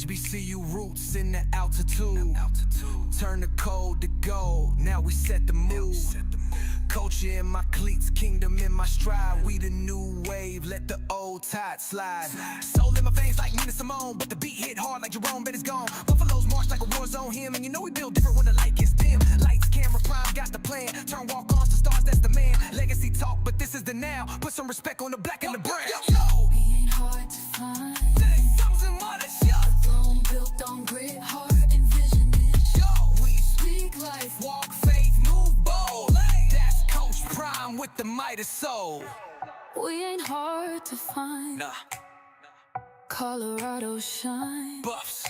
HBCU roots in the altitude. Turn the cold to gold, now we set the mood. Culture in my cleats, kingdom in my stride. We the new wave, let the old tide slide. Soul in my veins like Nina Simone, but the beat hit hard like Jerome, but it's gone. Buffaloes march like a war zone hymn, and you know we build different when the light gets dim. Lights, camera, prime, got the plan. Turn walk-ons to stars, that's the man. Legacy talk, but this is the now. Put some respect on the black and the brown. We ain't hard to find. A throne built on grit, heart, and vision. We speak life, walk faith, move bold. That's Coach Prime with the mighty soul. We ain't hard to find. Nah, Colorado shine. Buffs,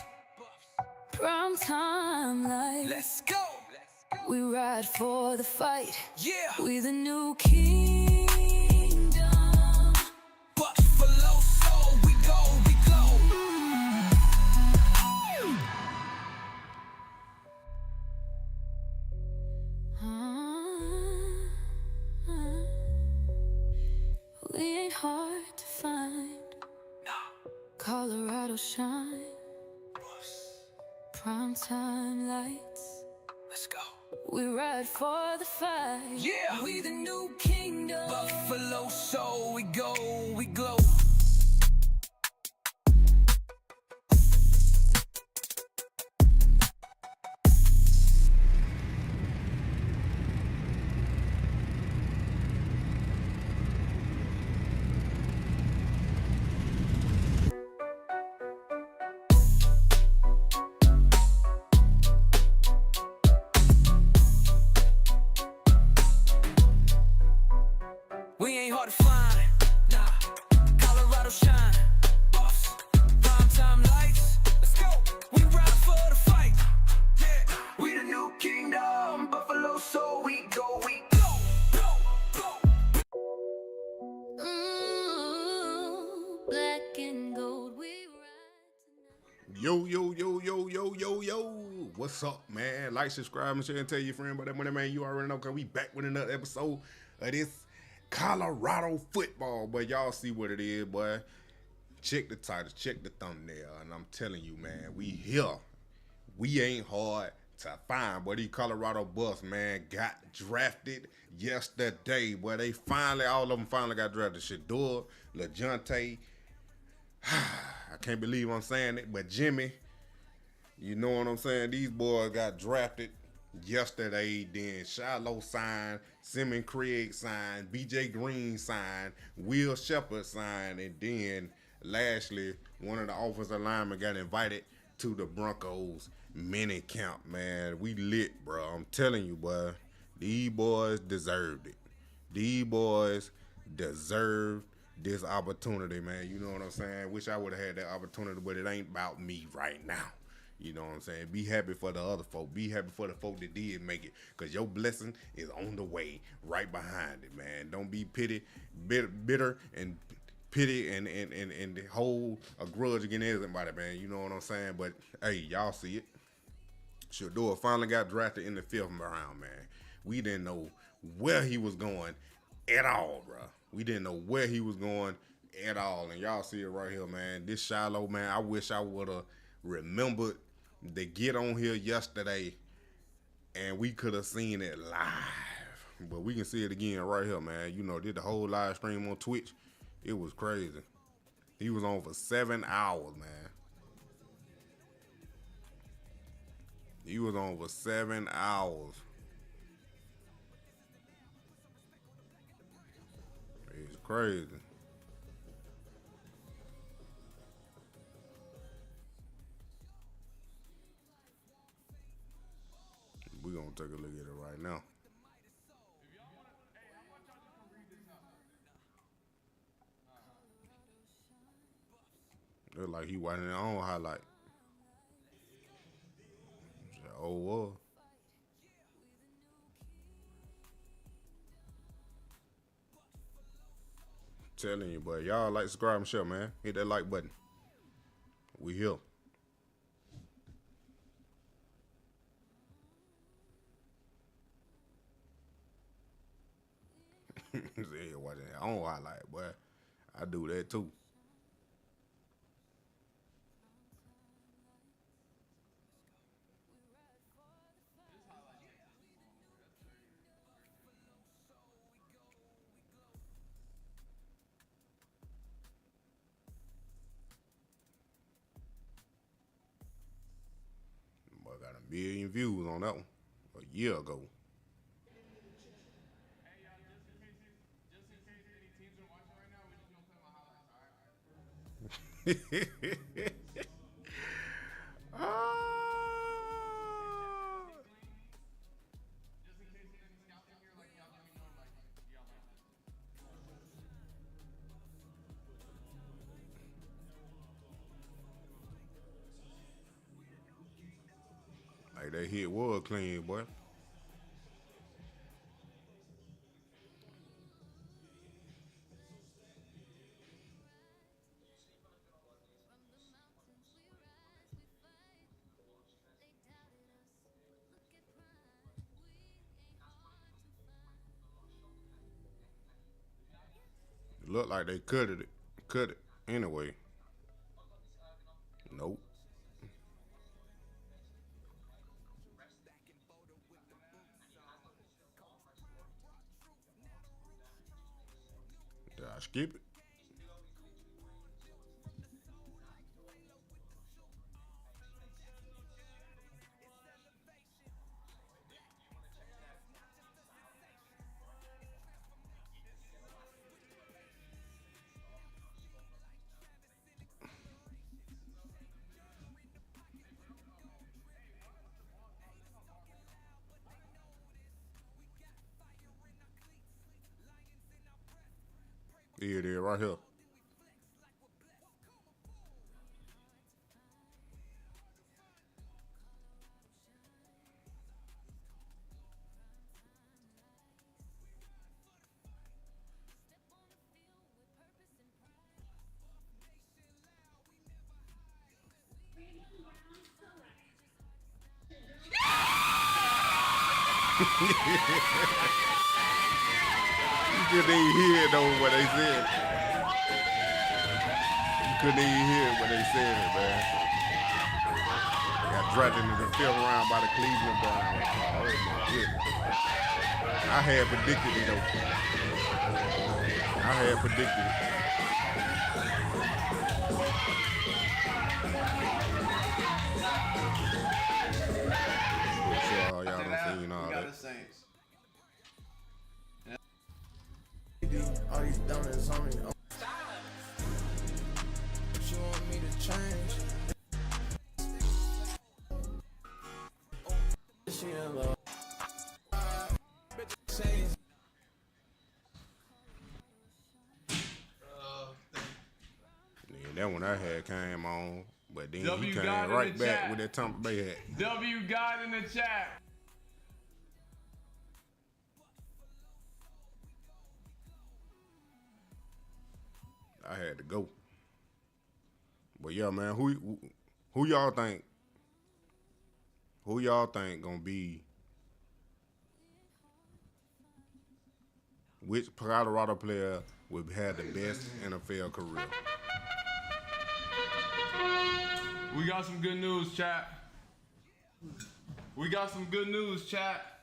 Prime time light. let's go. We ride for the fight. Yeah, We the new kingdom. Buffalo soul, we go, we glow. We ain't hard to find. Nah, Colorado shine. Buffs, Prime time lights. let's go. We ride for the fight. Yeah, We the new kingdom. Buffalo soul, we go, we glow. We ain't hard to find, nah. Colorado shine, Buffs, prime time lights. Let's go. We ride for the fight. Yeah, we the new kingdom. Buffalo soul, we go, we go, go, go. Black and gold, we ride tonight. Yo. What's up, man? Like, subscribe, and share, and tell your friend about that money, man. You already know, because we back with another episode of this Colorado football. But y'all see what it is, boy. Check the title, check the thumbnail, and I'm telling you, man, we here. We ain't hard to find. But these Colorado Buffs, man, got drafted yesterday. Boy, they finally, all of them finally got drafted. Shedeur, LaJohntay, I can't believe I'm saying it, but Jimmy, you know what I'm saying? These boys got drafted yesterday. Then Shilo signed, Simmon Craig signed, BJ Green signed, Will Sheppard signed, and then lastly, one of the offensive linemen got invited to the Broncos mini camp, man. We lit, bro. I'm telling you, boy. These boys deserved it. These boys deserved this opportunity, man. You know what I'm saying? Wish I would have had that opportunity, but it ain't about me right now. You know what I'm saying? Be happy for the other folk. Be happy for the folk that did make it, because your blessing is on the way right behind it, man. Don't be bitter and pity and hold a grudge against everybody, man. You know what I'm saying? But, hey, y'all see it. Shedeur finally got drafted in the 5th round, man. We didn't know where he was going at all, bro. We didn't know where he was going at all. And y'all see it right here, man. This Shilo, man, I wish I would have remembered to get on here yesterday and we could have seen it live. But we can see it again right here, man. You know, did the whole live stream on Twitch. It was crazy. He was on for 7 hours, man. He was on for 7 hours. It's crazy. We're going to take a look at it right now. Look like he watching their own highlight. Oh, whoa. Telling you, but y'all like, subscribe, and share, man. Hit that like button. We here. Watching their own highlight, boy. I do that too. billion views on that one a year ago. Like that hit was clean, boy. It looked like they cut it anyway. Nope. Did I skip it? Yeah, it is right here. You couldn't even hear it though what they said. You couldn't even hear it when they said it, man. Got drafted in the 5th round by the Cleveland Browns. Oh my goodness. I had predicted it though. I had predicted it. Sure, y'all done seen all that. All these dummies on me. You want me to change? She in love. Yeah, that one I had came on, but then he came right back with that Tampa Bay hat. W God in the chat. I had to go. But yeah, man, who y'all think? Who y'all think gonna be? Which Colorado player would have the best NFL career? We got some good news, chat. We got some good news, chat.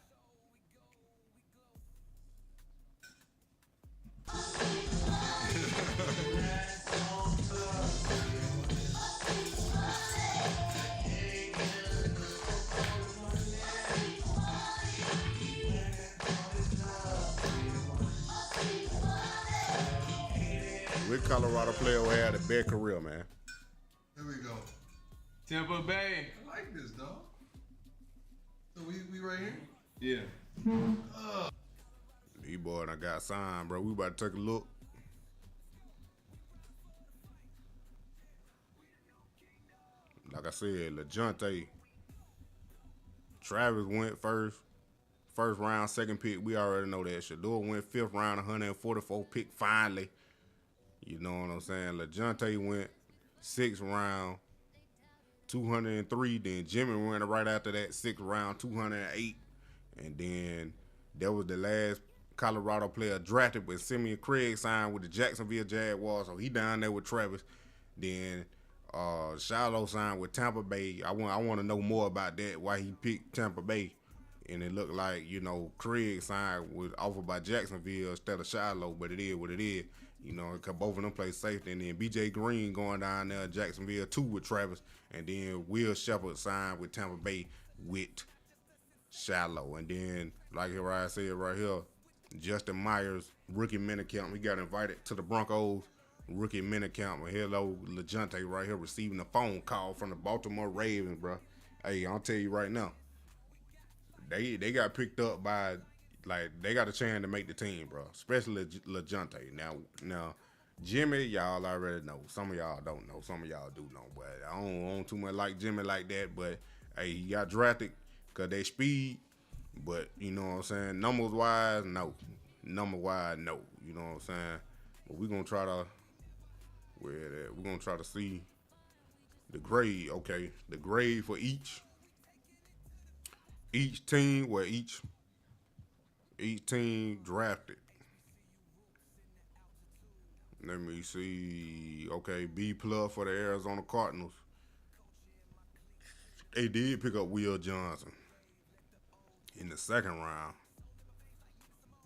Which Colorado player will have the best career, man? Here we go. Tampa Bay. I like this, dog. So we right here? Yeah. These boys done got signed, bro. We about to take a look. Like I said, LaJohntay. Travis went first round, second pick. We already know that. Shedeur went 5th round, 144 pick finally. You know what I'm saying? LaJohntay went 6th round, 203. Then Jimmy went right after that, 6th round, 208. And then that was the last Colorado player drafted, but Simeon Craig signed with the Jacksonville Jaguars, so he down there with Travis. Then Shilo signed with Tampa Bay. I want to know more about that, why he picked Tampa Bay. And it looked like, you know, Craig signed was offered by Jacksonville instead of Shilo, but it is what it is. You know, because both of them play safety. And then B.J. Green going down there Jacksonville too with Travis. And then Will Sheppard signed with Tampa Bay. with Shilo. And then, like I said right here, Justin Myers, rookie minicamp. He got invited to the Broncos rookie minicamp. And hello, LaJohntay right here receiving a phone call from the Baltimore Ravens, bro. Hey, I'll tell you right now, they got picked up by, like, they got a chance to make the team, bro. Especially LaJohntay. Now, Jimmy, y'all already know. Some of y'all don't know. Some of y'all do know. But I don't too much like Jimmy like that. But, hey, he got drafted because they speed. But, you know what I'm saying? Numbers-wise, no. Number-wise, no. You know what I'm saying? But we're going to try to, we're going to try to see the grade, okay? The grade for each team, where each team drafted. Let me see. Okay, B+ for the Arizona Cardinals. They did pick up Will Johnson in the second round.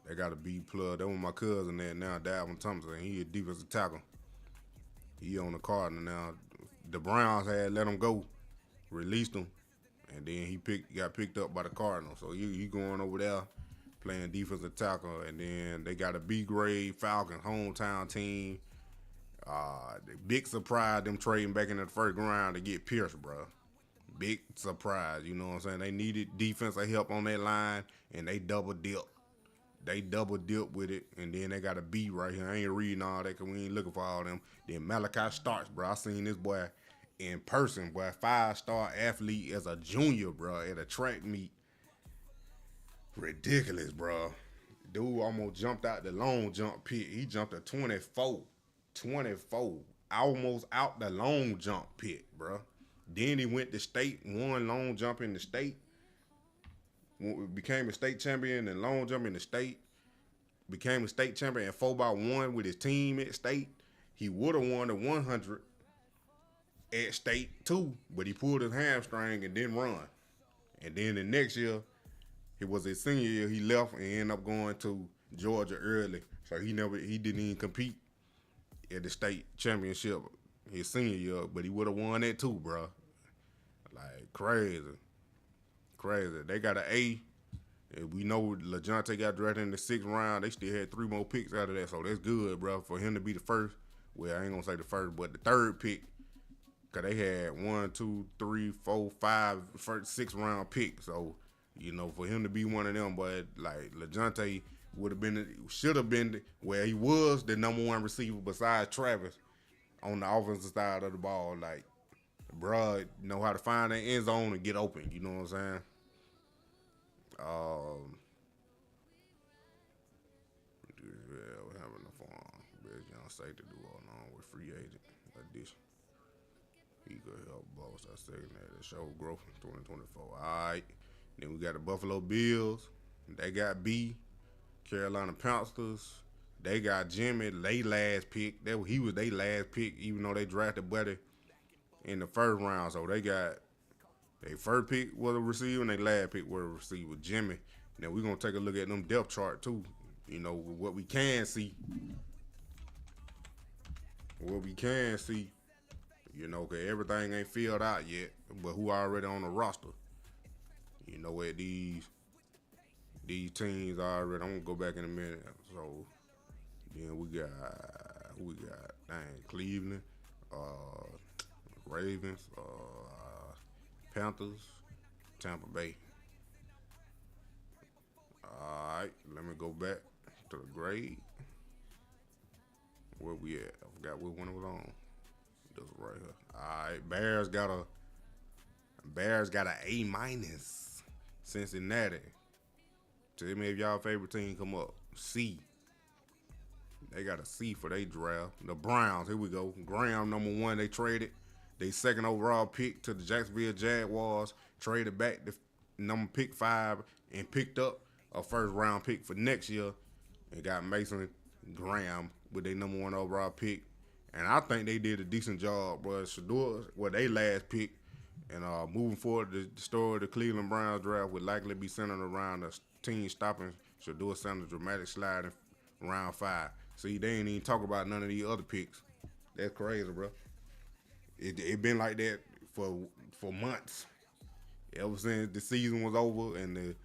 They got a B+. That was my cousin there now, Dalvin Thompson. He a defensive tackle. He on the Cardinals now. The Browns had let him go, released him, and then he got picked up by the Cardinals. So he going over there playing defensive tackle, and then they got a B grade Falcons hometown team. The big surprise, them trading back in the first round to get Pierce, bro. Big surprise, you know what I'm saying? They needed defensive help on that line, and they double dip. They double dip with it, and then they got a B right here. I ain't reading all that because we ain't looking for all them. Then Malachi Starks, bro. I seen this boy in person, boy. 5-star athlete as a junior, bro, at a track meet. Ridiculous, bro. Dude almost jumped out the long jump pit. He jumped a 24. Almost out the long jump pit, bro. Then he went to state, won long jump in the state. Became a state champion in long jump in the state. Became a state champion in 4x1 with his team at state. He would have won the 100 at state too, but he pulled his hamstring and didn't run. And then the next year, it was his senior year, he left and ended up going to Georgia early. So he didn't even compete at the state championship his senior year, but he would have won that too, bro. Like, crazy. They got an A. And we know LaJohntay got drafted in the 6th round. They still had 3 more picks out of that, so that's good, bro, for him to be the first. Well, I ain't gonna say the first, but the 3rd pick, because they had 1, 2, 3, 4, 5, first 6th round picks. So, you know, for him to be one of them, but like LaJohntay should have been where he was the number 1 receiver besides Travis on the offensive side of the ball. Like, bruh, know how to find that end zone and get open. You know what I'm saying? Yeah, we're having a fun. Best young safety do along with free agent addition. He could help boss our secondary to show growth in 2024. All right. Then we got the Buffalo Bills. They got B. Carolina Panthers. They got Jimmy, they last pick. He was their last pick, even though they drafted Buddy in the 1st round. So they got their 1st pick was a receiver and their last pick was a receiver, Jimmy. Now we're going to take a look at them depth chart too. You know, what we can see. You know, because everything ain't filled out yet, but who already on the roster. You know, where these teams are already. I'm going to go back in a minute. So, then we got Cleveland, Ravens, Panthers, Tampa Bay. All right, let me go back to the grade. Where we at? I forgot which one it was on. This one right here. All right, Bears got an A-. Cincinnati. Tell me if y'all favorite team come up. C. They got a C for their draft. The Browns, here we go. Graham, number 1, they traded. They 2nd overall pick to the Jacksonville Jaguars. Traded back to number pick 5 and picked up a 1st round pick for next year. And got Mason Graham with their number 1 overall pick. And I think they did a decent job, bro. Shedeur, they last pick. And moving forward, the story of the Cleveland Browns draft would likely be centered around the team stopping Shedeur Sanders' dramatic slide in round 5. See, they ain't even talk about none of these other picks. That's crazy, bro. It been like that for months. Ever since the season was over and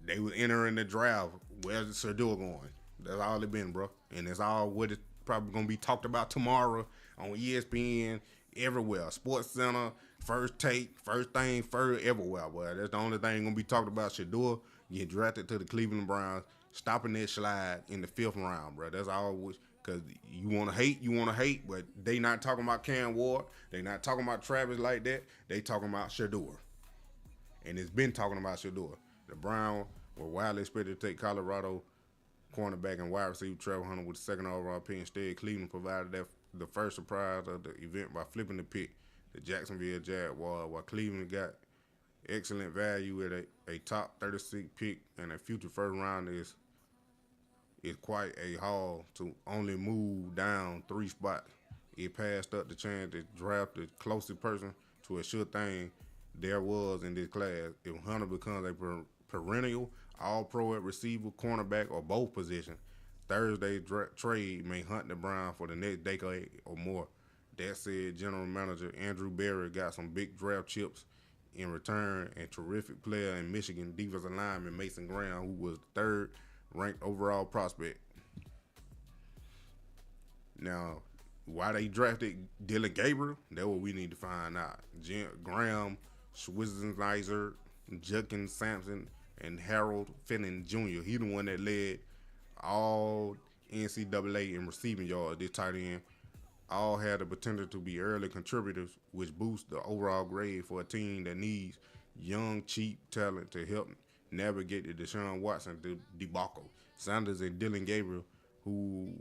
they was entering the draft, where's Shedeur going? That's all it been, bro. And that's all what it's probably gonna be talked about tomorrow on ESPN, everywhere. Sports Center, First Take, First Thing, First, everywhere. Boy, that's the only thing gonna be talked about. Shedeur get drafted to the Cleveland Browns, stopping that slide in the 5th round, bro. That's all. Because you want to hate, but they not talking about Cam Ward. They not talking about Travis like that. They talking about Shedeur. And it's been talking about Shedeur. The Browns were widely expected to take Colorado cornerback and wide receiver Trevor Hunter with the 2nd overall pick. Instead, Cleveland provided the first surprise of the event by flipping the pick to Jacksonville Jaguars, while Cleveland got excellent value at a top 36 pick and a future first round is quite a haul to only move down 3 spots. It passed up the chance to draft the closest person to a sure thing there was in this class. If Hunter becomes a perennial all-pro at receiver, cornerback, or both positions, Thursday's trade may hunt the Browns for the next decade or more. That said, General Manager Andrew Berry got some big draft chips in return, and terrific player in Michigan defensive lineman Mason Graham, who was the 3rd ranked overall prospect. Now, why they drafted Dylan Gabriel, that's what we need to find out. Graham, Schwizenheiser, Judkins Sampson, and Harold Finnan Jr. He the one that led all NCAA in receiving yards. This tight end all had the potential to be early contributors, which boosts the overall grade for a team that needs young, cheap talent to help navigate the Deshaun Watson debacle. Sanders and Dylan Gabriel, who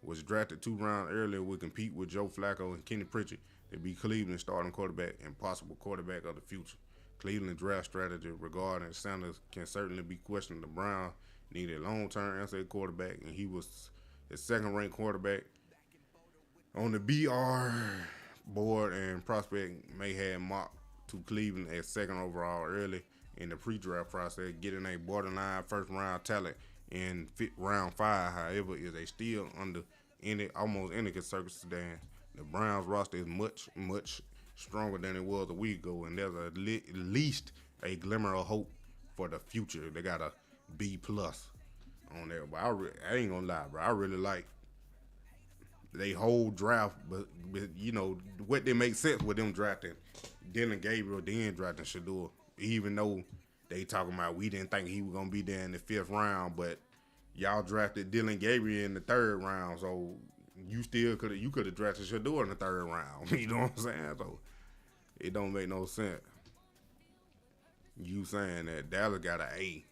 was drafted 2 rounds earlier, would compete with Joe Flacco and Kenny Pritchett to be Cleveland's starting quarterback and possible quarterback of the future. Cleveland draft strategy regarding Sanders can certainly be questioned. The Browns needed long-term answer quarterback, and he was the 2nd-ranked quarterback on the BR board, and prospect may have mocked to Cleveland at 2nd overall early in the pre-draft process, getting a borderline first-round talent in round 5. However, is a still under almost any circumstance. The Browns roster is much stronger than it was a week ago, and there's at least a glimmer of hope for the future. They got a B+ on there, but I ain't gonna lie, bro. I really like they whole draft, but you know what, they make sense with them drafting Dylan Gabriel, then drafting Shedeur. Even though they talking about we didn't think he was gonna be there in the 5th round, but y'all drafted Dylan Gabriel in the 3rd round, so you could have drafted Shedeur in the 3rd round. You know what I'm saying? So it don't make no sense. You saying that Dallas got an A.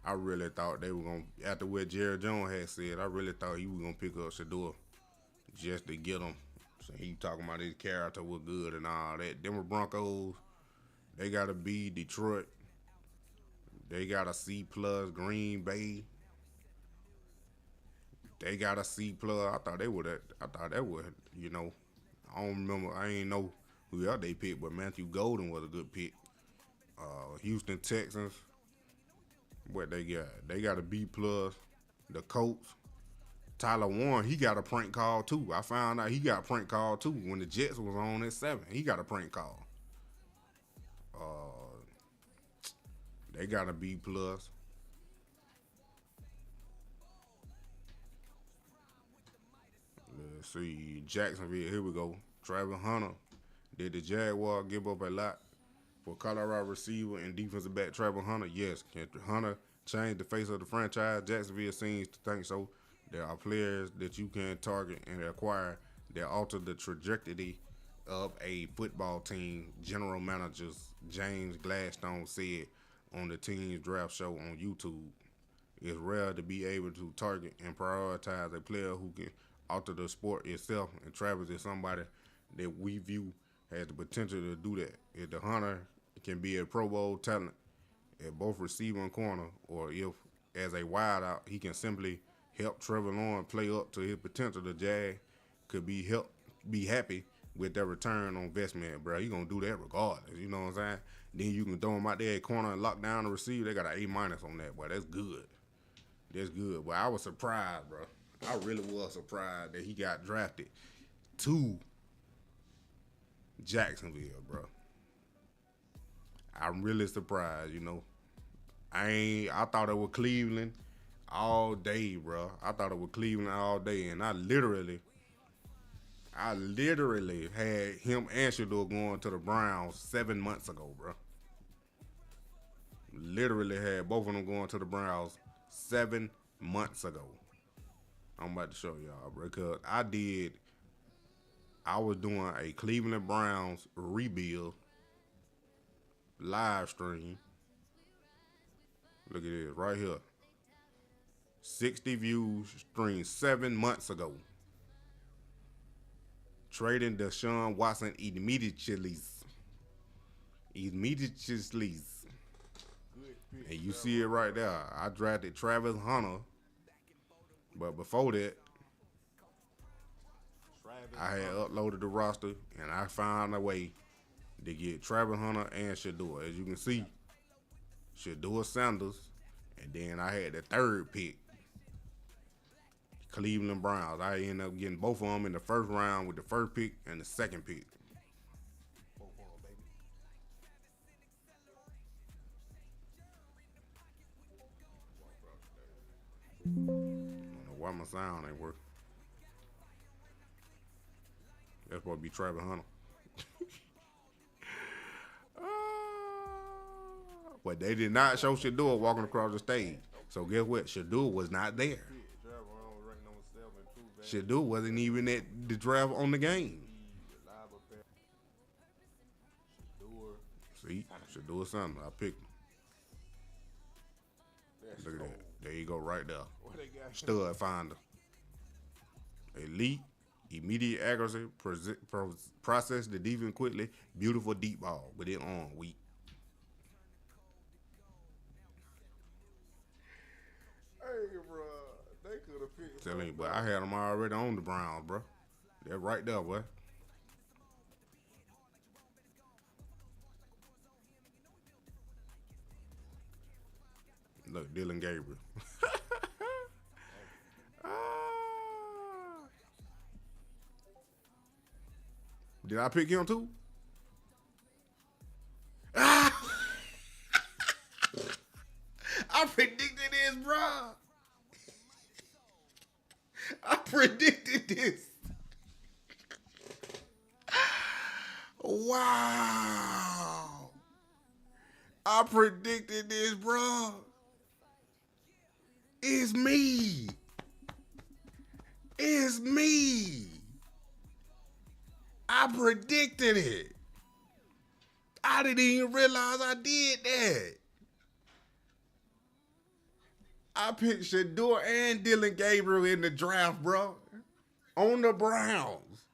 I really thought they were gonna, after what Jerry Jones had said, I really thought he was gonna pick up Shedeur just to get him. So he talking about his character was good and all that. Denver Broncos, they got a B. Detroit, they got a C+. Green Bay, they got a C+. I thought they would, you know, I don't remember, I ain't know who else they picked, but Matthew Golden was a good pick. Houston Texans, what they got? They got a B+. The Colts, Tyler Warren, he got a prank call too. I found out he got a prank call too when the Jets was on at 7. He got a prank call. They got a B+. Let's see, Jacksonville, here we go. Travis Hunter. Did the Jaguars give up a lot for Colorado receiver and defensive back Travis Hunter? Yes. Can Hunter change the face of the franchise? Jacksonville seems to think so. There are players that you can target and acquire that alter the trajectory of a football team, General Manager James Gladstone said on the team's draft show on YouTube. It's rare to be able to target and prioritize a player who can alter the sport itself, and Travis is somebody that we view has the potential to do that. If the Hunter can be a Pro Bowl talent at both receiver and corner, or if as a wideout he can simply help Trevor Lawrence play up to his potential, the Jag could be happy with their return on investment, bro. You gonna do that regardless, you know what I'm saying? Then you can throw him out there at corner and lock down the receiver. They got an A- on that, boy. That's good. That's good. But I was surprised, bro. I really was surprised that he got drafted to Jacksonville, bro. I'm really surprised, you know. I thought it was Cleveland all day, bro. I thought it was Cleveland all day, and I literally had him and Shedeur going to the Browns 7 months ago, bro. Literally had both of them going to the Browns 7 months ago. I'm about to show y'all, bro, because I was doing a Cleveland Browns rebuild live stream. Look at this right here. 60 views streamed 7 months ago. Trading Deshaun Watson immediately. And you see it right there. I drafted Travis Hunter. But before that, I had uploaded the roster and I found a way to get Travis Hunter and Shedeur. As you can see, Shedeur Sanders. And then I had the third pick, Cleveland Browns. I ended up getting both of them in the first round with the first pick and the second pick. I don't know why my sound ain't working. That's supposed to be Travis Hunter. But they did not show Shedeur walking across the stage. So guess what? Shedeur was not there. Shedeur wasn't even at the draft on the game. See? Shedeur Sanders. I picked him. Look at that. There you go right there. Stud finder. Elite. Immediate accuracy. Process the defense quickly. Beautiful deep ball. But it on weak. Hey, bro, they could have picked. Telling you, but I had them already on the Browns, bro. They're right there, boy. Look, Dylan Gabriel. Did I pick him too? I predicted this, bro. I predicted this. Wow. I predicted this, bro. It's me. It's me. I predicted it. I didn't even realize I did that. I picked Shedeur and Dylan Gabriel in the draft, bro. On the Browns.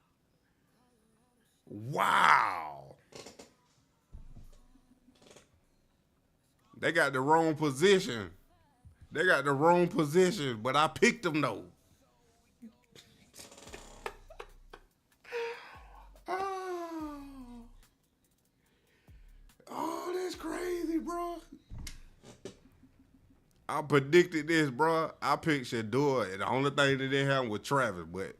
Wow. They got the wrong position. They got the wrong position, but I picked them though. Oh, that's crazy, bro. I predicted this, bro. I picked Shedeur, and the only thing that didn't happen was Travis, but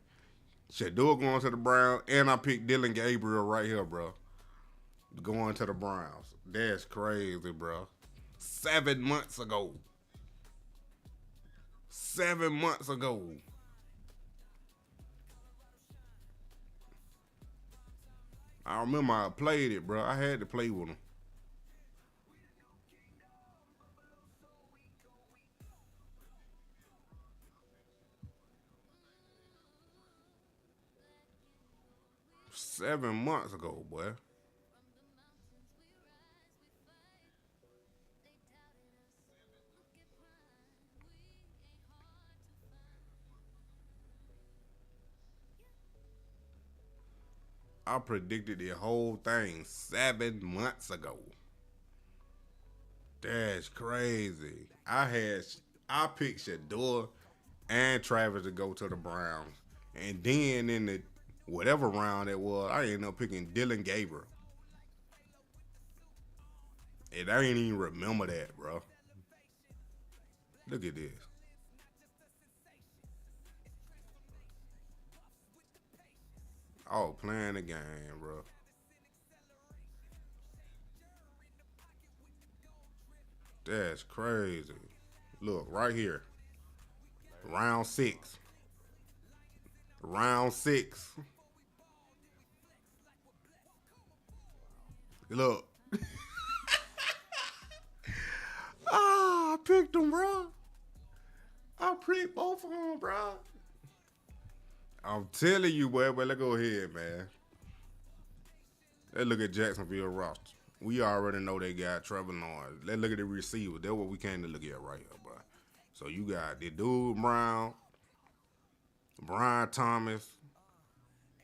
Shedeur going to the Browns, and I picked Dylan Gabriel right here, bro. Going to the Browns. That's crazy, bro. 7 months ago. 7 months ago. I remember I played it, bro. I had to play with him. Seven months ago, boy. I predicted the whole thing 7 months ago. That's crazy. I picked Shedeur and Travis to go to the Browns. And then in the whatever round it was, I ended up picking Dylan Gabriel. And I ain't even remember that, bro. Look at this. Oh, playing the game, bro. That's crazy. Look, right here. Round 6. Round 6. Look. I picked them, bro. I picked both of them, bro. I'm telling you, boy, but let's go ahead, man. Let's look at Jacksonville roster. We already know they got Trevor Lawrence. Let's look at the receivers. That's what we came to look at right here, bro. So you got the dude Brown, Brian Thomas.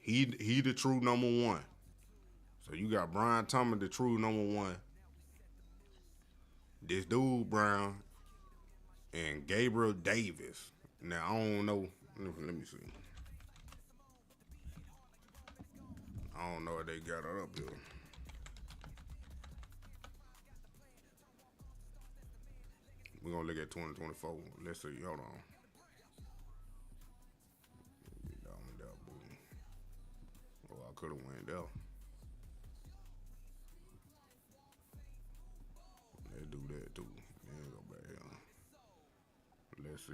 He the true number 1. So you got Brian Thomas, the true number 1. This dude Brown and Gabriel Davis. Now I don't know. Let me see. I don't know if they got it up here. We're going to look at 2024. Let's see. Hold on. Get down there, boom. Oh, I could have went there. Let's do that, too. Then go back here. Let's see.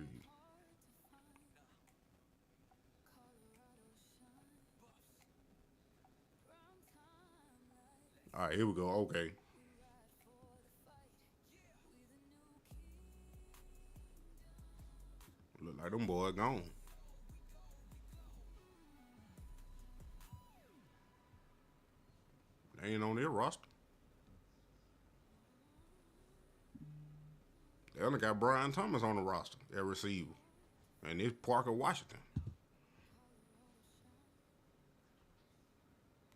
All right, here we go. Okay. Look like them boys gone. They ain't on their roster. They only got Brian Thomas on the roster at receiver. And it's Parker Washington.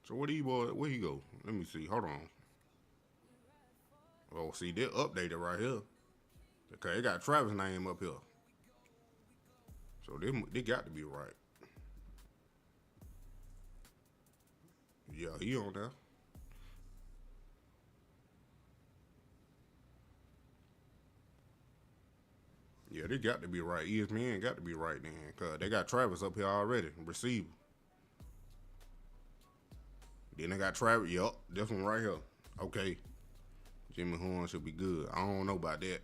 So where he go? Let me see. Hold on. Oh, see, they're updated right here. Okay, they got Travis' name up here. So they got to be right. Yeah, he on there. Yeah, they got to be right. ESPN got to be right then. Because they got Travis up here already, receiver. Then they got Travis. Yup, this one right here. Okay. Jimmy Horn should be good. I don't know about that.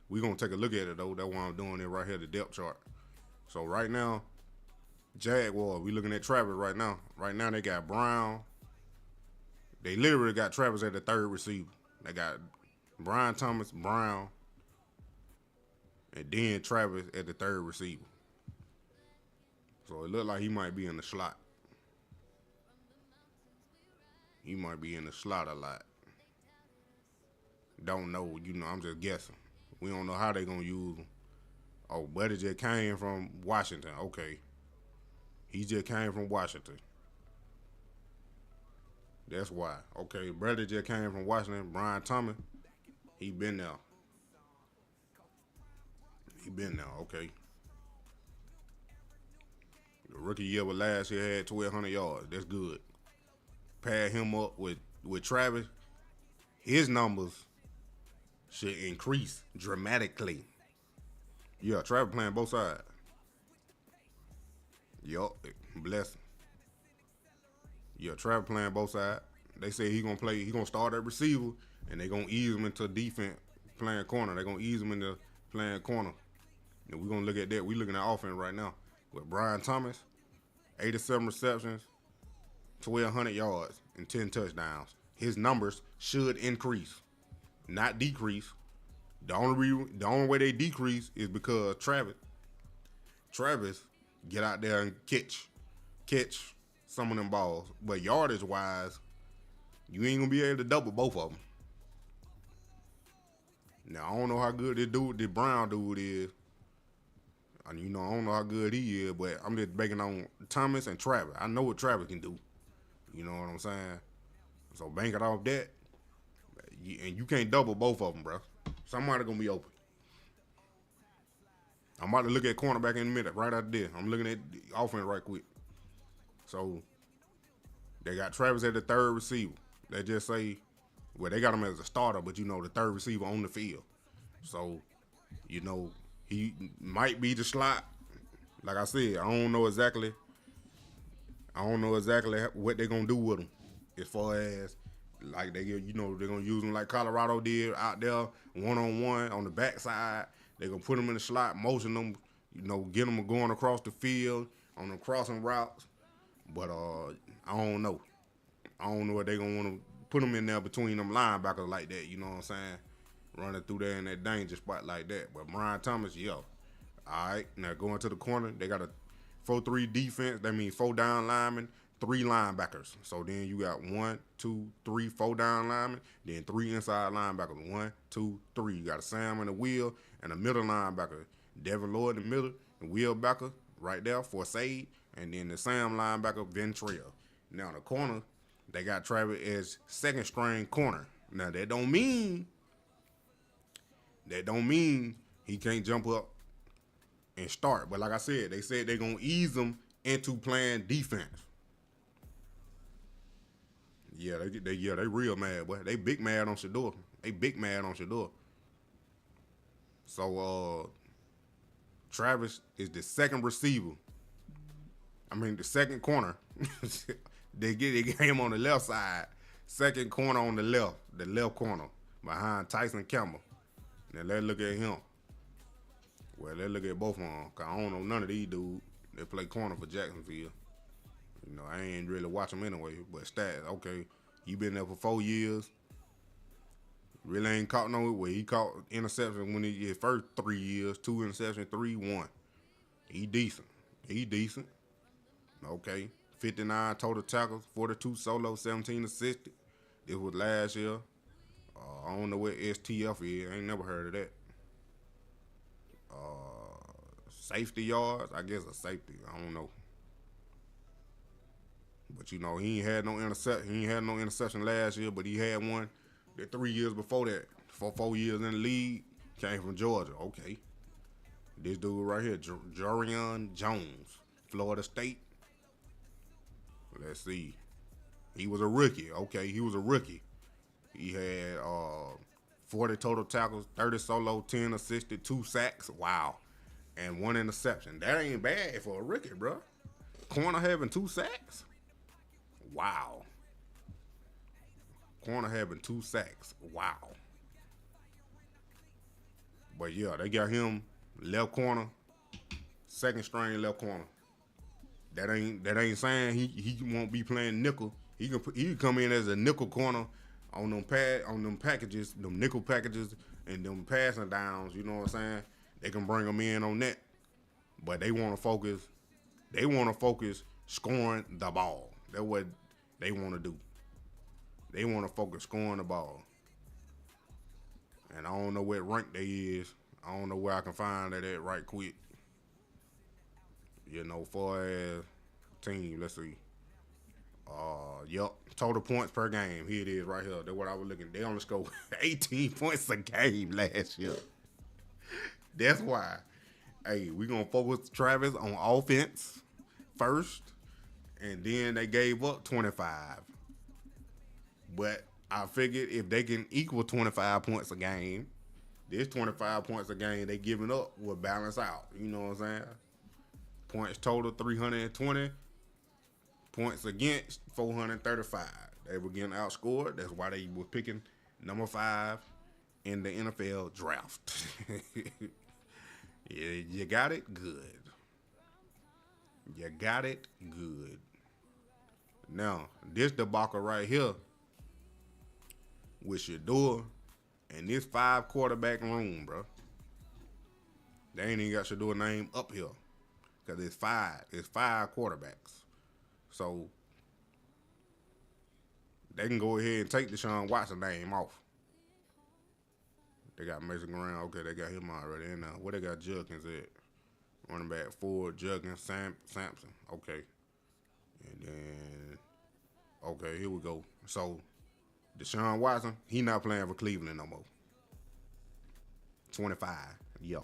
We're going to take a look at it, though. That's why I'm doing it right here, the depth chart. So right now, Jaguars, we looking at Travis right now. Right now they got Brown. They literally got Travis at the 3rd receiver. They got Brian Thomas, Brown, and then Travis at the 3rd receiver. So it looked like he might be in the slot. He might be in the slot a lot. Don't know, I'm just guessing. We don't know how they gonna use him. Oh, Buddy just came from Washington. Okay. He just came from Washington. That's why. Okay, Buddy just came from Washington. Brian Thomas, he been there. Okay. The rookie year with last year had 1,200 yards. That's good. Pair him up with Travis. His numbers should increase dramatically. Yeah, Travis playing both sides. Yup, bless him. Yeah, Travis playing both sides. They say he gonna start at receiver, and they gonna ease him into defense playing corner. They gonna ease him into playing corner. And we're gonna look at that. We looking at offense right now with Brian Thomas, 87 receptions, 1,200 yards, and 10 touchdowns. His numbers should increase, not decrease. The only way they decrease is because Travis get out there and catch some of them balls. But yardage wise, you ain't gonna be able to double both of them. Now I don't know how good this Brown dude is. And I don't know how good he is, but I'm just banking on Thomas and Travis. I know what Travis can do. You know what I'm saying? So bank it off that. And you can't double both of them, bro. Somebody gonna be open. I'm about to look at cornerback in a minute, right out there. I'm looking at the offense right quick. So they got Travis at the 3rd receiver. They just say, well, they got him as a starter, but the 3rd receiver on the field. So, he might be the slot. Like I said, I don't know exactly what they're gonna do with him. As far as Like they're gonna use them like Colorado did out there, 1-on-1 on the backside. They're gonna put them in the slot, motion them, get them going across the field on the crossing routes. But I don't know. I don't know if they're gonna want to put them in there between them linebackers like that. You know what I'm saying? Running through there in that danger spot like that. But Brian Thomas, all right. Now going to the corner, they got a 4-3 defense. That means 4 down linemen, 3 linebackers. So then you got 1, 2, 3, 4 down linemen, then 3 inside linebackers. 1, 2, 3. You got a Sam and a Will and a middle linebacker. Devin Lloyd in the middle, and Will Becker right there for Sade, and then the Sam linebacker, Ventrell. Now the corner, they got Travis as second string corner. Now that don't mean he can't jump up and start. But like I said, they said they're going to ease him into playing defense. Yeah, they real mad, boy. They big mad on Shedeur. So, Travis is the second receiver. The second corner. They get him on the left side. Second corner on the left corner, behind Tyson Campbell. Now let's look at him. Well, let's look at both of them, because I don't know none of these dudes that play corner for Jacksonville. I ain't really watch them anyway, but stats, okay. He been there for 4 years. Really ain't caught no way. He caught interception when his first 3 years, 2 interceptions, 3, 1. He decent. Okay. 59 total tackles, 42 solo, 17 assisted. This was last year. I don't know what STF is. I ain't never heard of that. Safety yards, I guess a safety. I don't know. But he ain't had no interception. He ain't had no interception last year, but he had one the 3 years before that. For 4 years in the league, came from Georgia. Okay. This dude right here, Jorian Jones, Florida State. Let's see. He was a rookie. Okay, he was a rookie. He had 40 total tackles, 30 solo, 10 assisted, 2 sacks. Wow. And 1 interception. That ain't bad for a rookie, bro. Corner having 2 sacks? Wow. Corner having 2 sacks. Wow. But yeah, they got him left corner, second string left corner. That ain't saying he won't be playing nickel. He can come in as a nickel corner on them packages, them nickel packages, and them passing downs. You know what I'm saying? They can bring him in on that, but they want to focus. They want to focus scoring the ball. That's what they want to do. They want to focus scoring the ball. And I don't know what rank they is. I don't know where I can find that at right quick. For as team, let's see. Total points per game. Here it is right here. That's what I was looking. They only scored 18 points a game last year. That's why. Hey, we're going to focus Travis on offense first, and then they gave up 25. But I figured if they can equal 25 points a game, this 25 points a game they giving up will balance out. You know what I'm saying? Points total 320. Points against 435. They were getting outscored. That's why they were picking number 5 in the NFL draft. Yeah, you got it good. You got it good. Now, this debacle right here with Shedeur and this 5 quarterback room, bro. They ain't even got Shedeur name up here. Because it's 5. It's 5 quarterbacks. So they can go ahead and take Deshaun Watson name off. They got Mason Graham. Okay, they got him already in there. Where they got Judkins at? Running back 4, Judkins, Sampson. Okay. And then, okay, here we go. So Deshaun Watson, he not playing for Cleveland no more. 25. Yeah.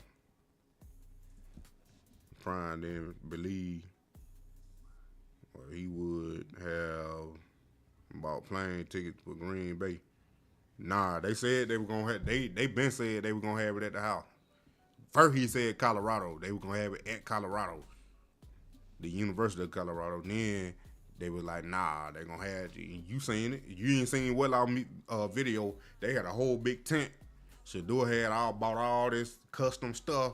Trying to believe he would have bought plane tickets for Green Bay. Nah, they said they were gonna have. They been said they were gonna have it at the house. First he said Colorado. They were gonna have it at Colorado, the University of Colorado. Then They was like, nah, they gonna have you. You seen it? You ain't seen video. They had a whole big tent. Shedeur had bought all this custom stuff.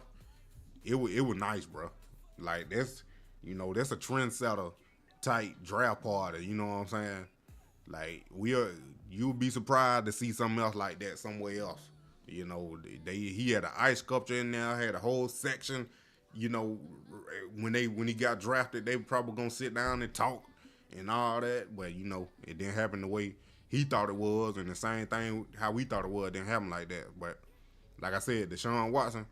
It was nice, bro. Like that's a trendsetter type draft party. You know what I'm saying? Like you'll be surprised to see something else like that somewhere else. You know, he had an ice sculpture in there, had a whole section. You know, when he got drafted, they were probably gonna sit down and talk and all that, but you know, it didn't happen the way he thought it was, and the same thing how we thought it was didn't happen like that. But like I said, Deshaun Watson,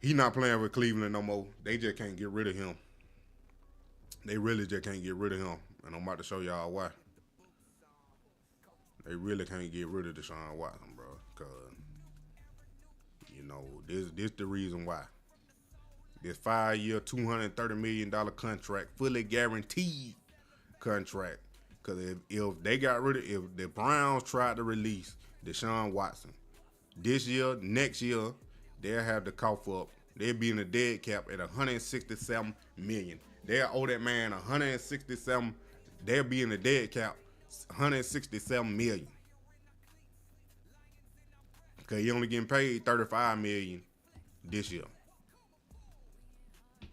he not playing with Cleveland no more. They just can't get rid of him. They really just can't get rid of him, and I'm about to show y'all why. They really can't get rid of Deshaun Watson, bro, because you know this the reason why. This 5-year, $230 million contract, fully guaranteed contract. Because if they got rid of, if the Browns tried to release Deshaun Watson this year, next year, they'll have the cough up. They'll be in the dead cap at $167 million. They'll owe that man $167. They'll be in the dead cap $167 million. Because he only getting paid $35 million this year.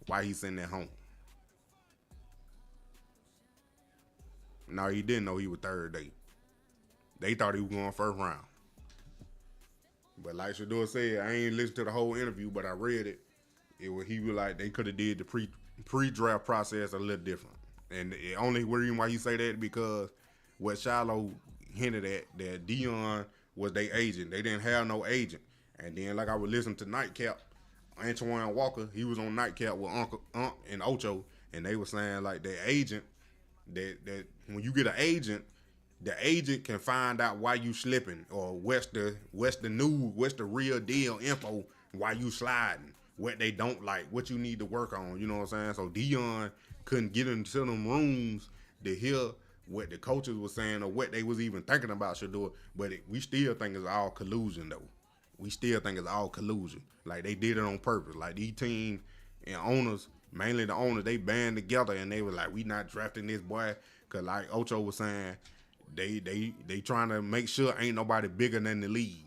Why he sitting at home? No, he didn't know he was third day. They thought he was going first round. But like Shedeur said, I ain't listened to the whole interview, but I read it. He was like they could have did the pre-draft process a little different. And the only reason why he say that because what Shilo hinted at, that Dion was their agent. They didn't have no agent. And then like I would listen to Nightcap, Antoine Walker, he was on Nightcap with Unc and Ocho, and they were saying like their agent, that when you get an agent, the agent can find out why you slipping or what's the news, what's the real deal info, why you sliding, what they don't like, what you need to work on. You know what I'm saying? So Dion couldn't get into them rooms to hear what the coaches were saying or what they was even thinking about Shedeur. But we still think it's all collusion though. We still think it's all collusion. Like they did it on purpose. Like these teams and owners, mainly the owners, they band together and they were like, we not drafting this boy. Cause like Ocho was saying, they trying to make sure ain't nobody bigger than the league.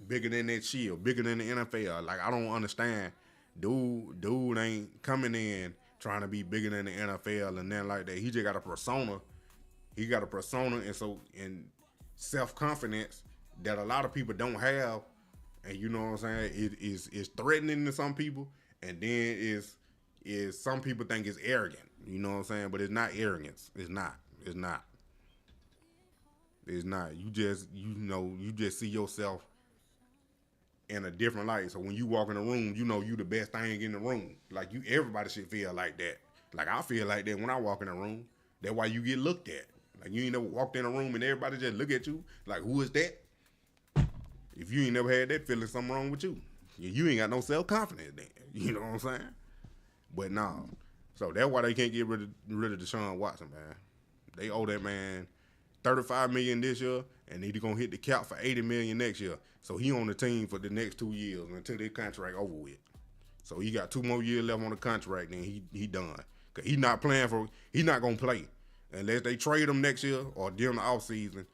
Bigger than that shield, bigger than the NFL. Like I don't understand. Dude ain't coming in trying to be bigger than the NFL and then like that. He just got a persona. He got a persona and self-confidence that a lot of people don't have. And you know what I'm saying? It is threatening to some people, and then is some people think it's arrogant. You know what I'm saying? But it's not arrogance. It's not. You just see yourself in a different light. So when you walk in the room, you know you the best thing in the room. Like everybody should feel like that. Like I feel like that when I walk in the room. That's why you get looked at. Like you ain't never walked in a room and everybody just look at you like, who is that? If you ain't never had that feeling, something wrong with you. You ain't got no self-confidence then. You know what I'm saying? But no. So that's why they can't get rid of Deshaun Watson, man. They owe that man $35 million this year, and he's gonna hit the cap for $80 million next year. So he on the team for the next 2 years until their contract over with. So he got 2 more years left on the contract, then he done. Cause he not gonna play unless they trade him next year or during the offseason.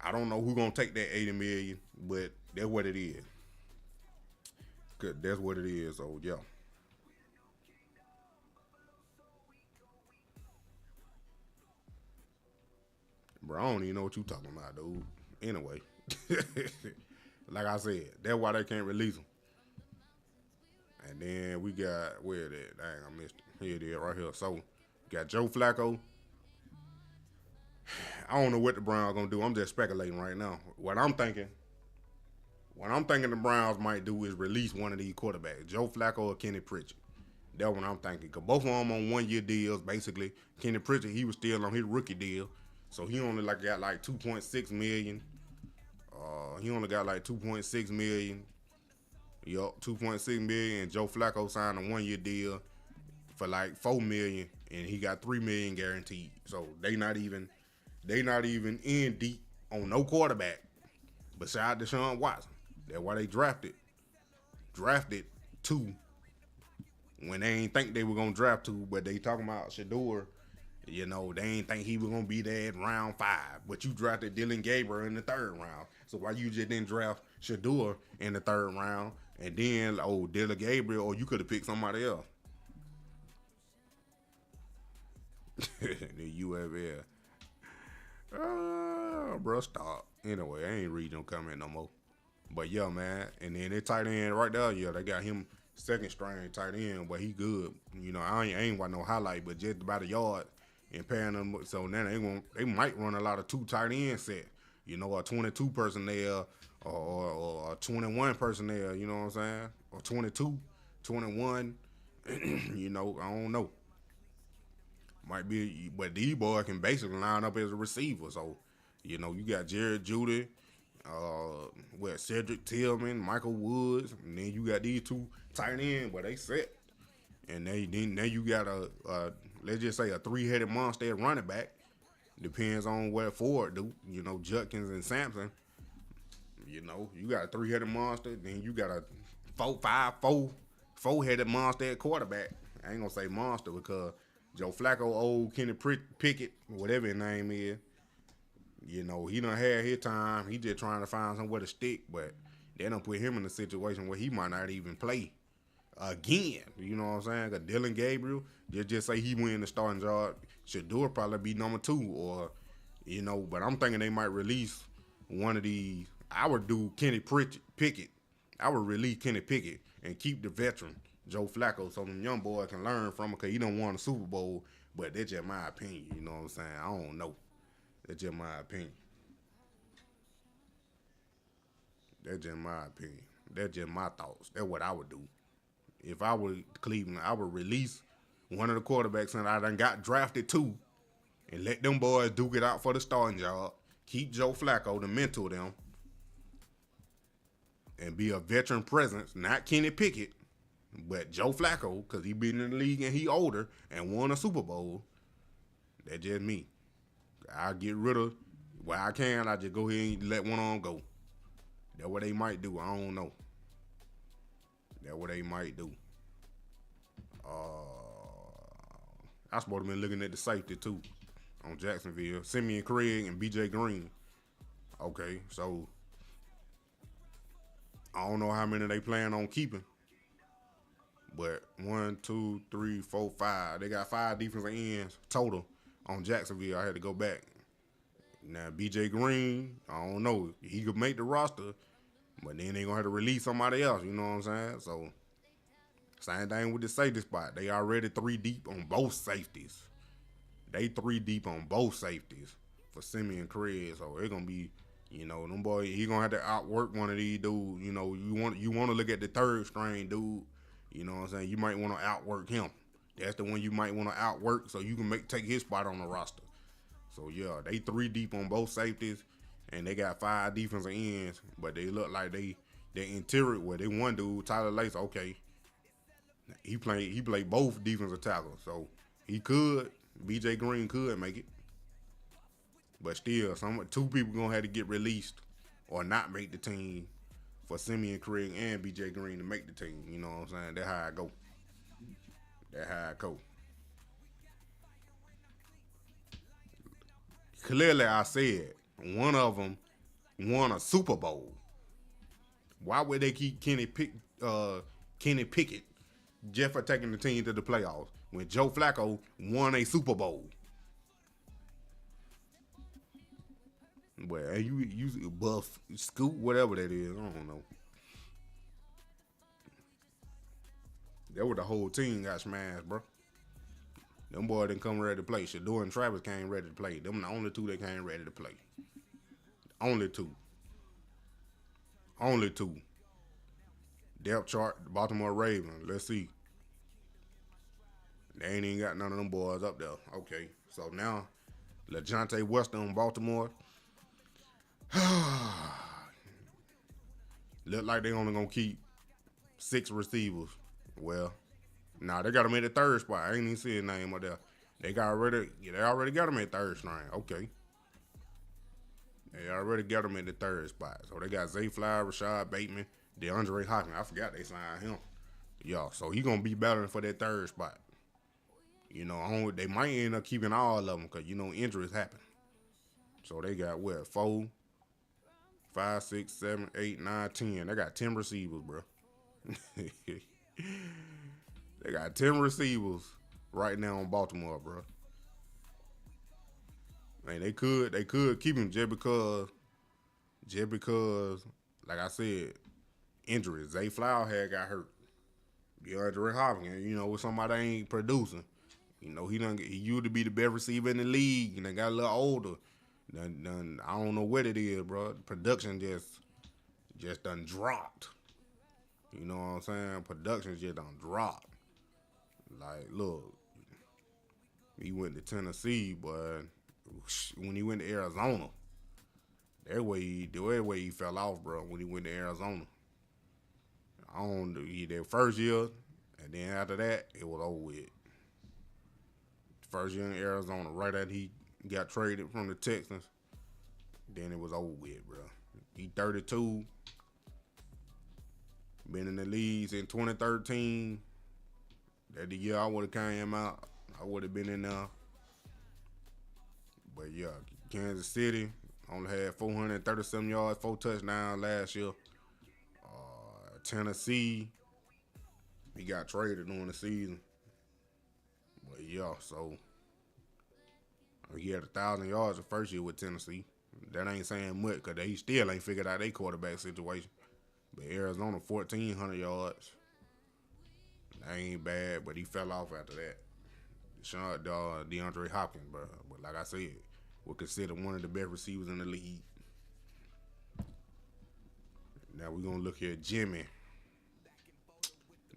I don't know who's gonna take that $80 million, but that's what it is. Good, that's what it is. So yeah. Bro, I don't even know what you talking about, dude. Anyway, like I said, that's why they can't release him. And then we got, where it at? Dang, I missed it. Here it is, right here. So, got Joe Flacco. I don't know what the Browns gonna do. I'm just speculating right now. What I'm thinking the Browns might do is release one of these quarterbacks, Joe Flacco or Kenny Pritchett. That's what I'm thinking. Cause both of them on 1-year deals, basically. Kenny Pritchett, he was still on his rookie deal. So he only got like $2.6 million. He only got like $2.6 million. Yup, $2.6 million. And Joe Flacco signed a 1-year deal for like $4 million, and he got $3 million guaranteed. So they not even in deep on no quarterback besides Deshaun Watson. That's why they drafted 2 when they ain't think they were gonna draft 2, but they talking about Shedeur You know, they ain't think he was gonna be there in round 5, but you drafted Dylan Gabriel in the 3rd round. So why you just didn't draft Shedeur in the 3rd round, and then Dylan Gabriel, or you could have picked somebody else. The UFL. Bro, stop. Anyway, I ain't reading no comment no more. But yeah, man, and then they tight end right there, yeah, they got him 2nd string tight end, but he good. You know, I ain't got no highlight, but just about a yard and paying them. So now they might run a lot of 2 tight end set. You know, a 22 personnel or a 21 personnel. You know what I'm saying? Or 22, 21. You know, I don't know. Might be, but these boys can basically line up as a receiver. So, you know, you got Jared Judy, Cedric Tillman, Michael Woods, and then you got these 2 tight ends, but they set. And then you got let's just say a 3-headed monster at running back. Depends on what Ford do. You know, Judkins and Sampson. You know, you got a 3-headed monster. Then you got a 4-headed monster at quarterback. I ain't gonna say monster because Joe Flacco, old Kenny Pickett, whatever his name is. You know, he done had his time. He just trying to find somewhere to stick, but they done put him in a situation where he might not even play again. You know what I'm saying? Because Dylan Gabriel, just say he win the starting job, Shedeur probably be number 2, or, you know, but I'm thinking they might release one of these. I would do Kenny Pickett. I would release Kenny Pickett and keep the veteran, Joe Flacco, so them young boys can learn from him because he don't want a Super Bowl, but that's just my opinion. You know what I'm saying? I don't know. That's just my opinion. That's just my opinion. That's just my thoughts. That's what I would do. If I were Cleveland, I would release one of the quarterbacks and I done got drafted to and let them boys duke it out for the starting job. Keep Joe Flacco to mentor them and be a veteran presence, not Kenny Pickett, but Joe Flacco, because he been in the league and he older and won a Super Bowl. That's just me. I get rid of where I can. I just go ahead and let one on go. That's what they might do. I don't know. That's what they might do. I supposed to been looking at the safety too on Jacksonville. Simeon Craig and BJ Green. Okay, so I don't know how many they plan on keeping. But 1, 2, 3, 4, 5. They got 5 defensive ends total on Jacksonville. I had to go back. Now, BJ Green, I don't know. He could make the roster, but then they going to have to release somebody else. You know what I'm saying? So, same thing with the safety spot. They already 3 deep on both safeties. They 3 deep on both safeties for Simeon Craig. So, it's going to be, you know, them boys, he going to have to outwork one of these dudes. You know, you want to look at the 3rd string dude. You know what I'm saying? You might want to outwork him. That's the one you might want to outwork so you can take his spot on the roster. So, yeah, they 3 deep on both safeties, and they got 5 defensive ends, but they look like they interior where they one dude, Tyler Lace, okay. He played both defensive tackles, so he could, BJ Green could make it. But still, 2 people going to have to get released or not make the team for Simeon Craig and BJ Green to make the team. You know what I'm saying? That's how I go. That's how I go. Clearly, I said one of them won a Super Bowl. Why would they keep Kenny Pickett just for taking the team to the playoffs when Joe Flacco won a Super Bowl? Well, you buff, scoot, whatever that is. I don't know. That was the whole team got smashed, bro. Them boys didn't come ready to play. Shedeur and Travis came ready to play. Them the only 2 that came ready to play. Only 2. Only 2. Depth chart, Baltimore Ravens. Let's see. They ain't even got none of them boys up there. Okay, so now LaJohntay Western on Baltimore. Look like they only gonna keep 6 receivers. Well, nah, they got him at the 3rd spot. I ain't even see his name up there. They already got him at 3rd string. Okay. They already got him at the 3rd spot. So they got Zay Flower, Rashad Bateman, DeAndre Hopkins. I forgot they signed him. Yeah, so he gonna be battling for that 3rd spot. You know, they might end up keeping all of them because, you know, injuries happen. So they got, what, 4, 5, 6, 7, 8, 9, 10. They got 10 receivers, bro. They got 10 receivers right now in Baltimore, bro. Man, they could keep him just because, like I said, injuries. Zay Flower had got hurt. DeAndre Hopkins, you know, with somebody that ain't producing. You know, he used to be the best receiver in the league, and they got a little older. Done, I don't know what it is, bro. Production just done dropped. You know what I'm saying? Production just done dropped. Like, look, he went to Tennessee, but when he went to Arizona, that way he fell off, bro. When he went to Arizona, their first year, and then after that, it was over with. First year in Arizona, right after he got traded from the Texans, then it was over with, bro. He 32, been in the league in 2013. That the year I would have came out, I would have been in there. But yeah, Kansas City only had 437 yards, 4 touchdowns last year. Tennessee, he got traded during the season. But yeah, so he had 1,000 yards the first year with Tennessee. That ain't saying much because they still ain't figured out their quarterback situation. But Arizona, 1,400 yards. That ain't bad, but he fell off after that. DeAndre Hopkins, bro. But like I said, we're considered one of the best receivers in the league. Now we're going to look at Jimmy.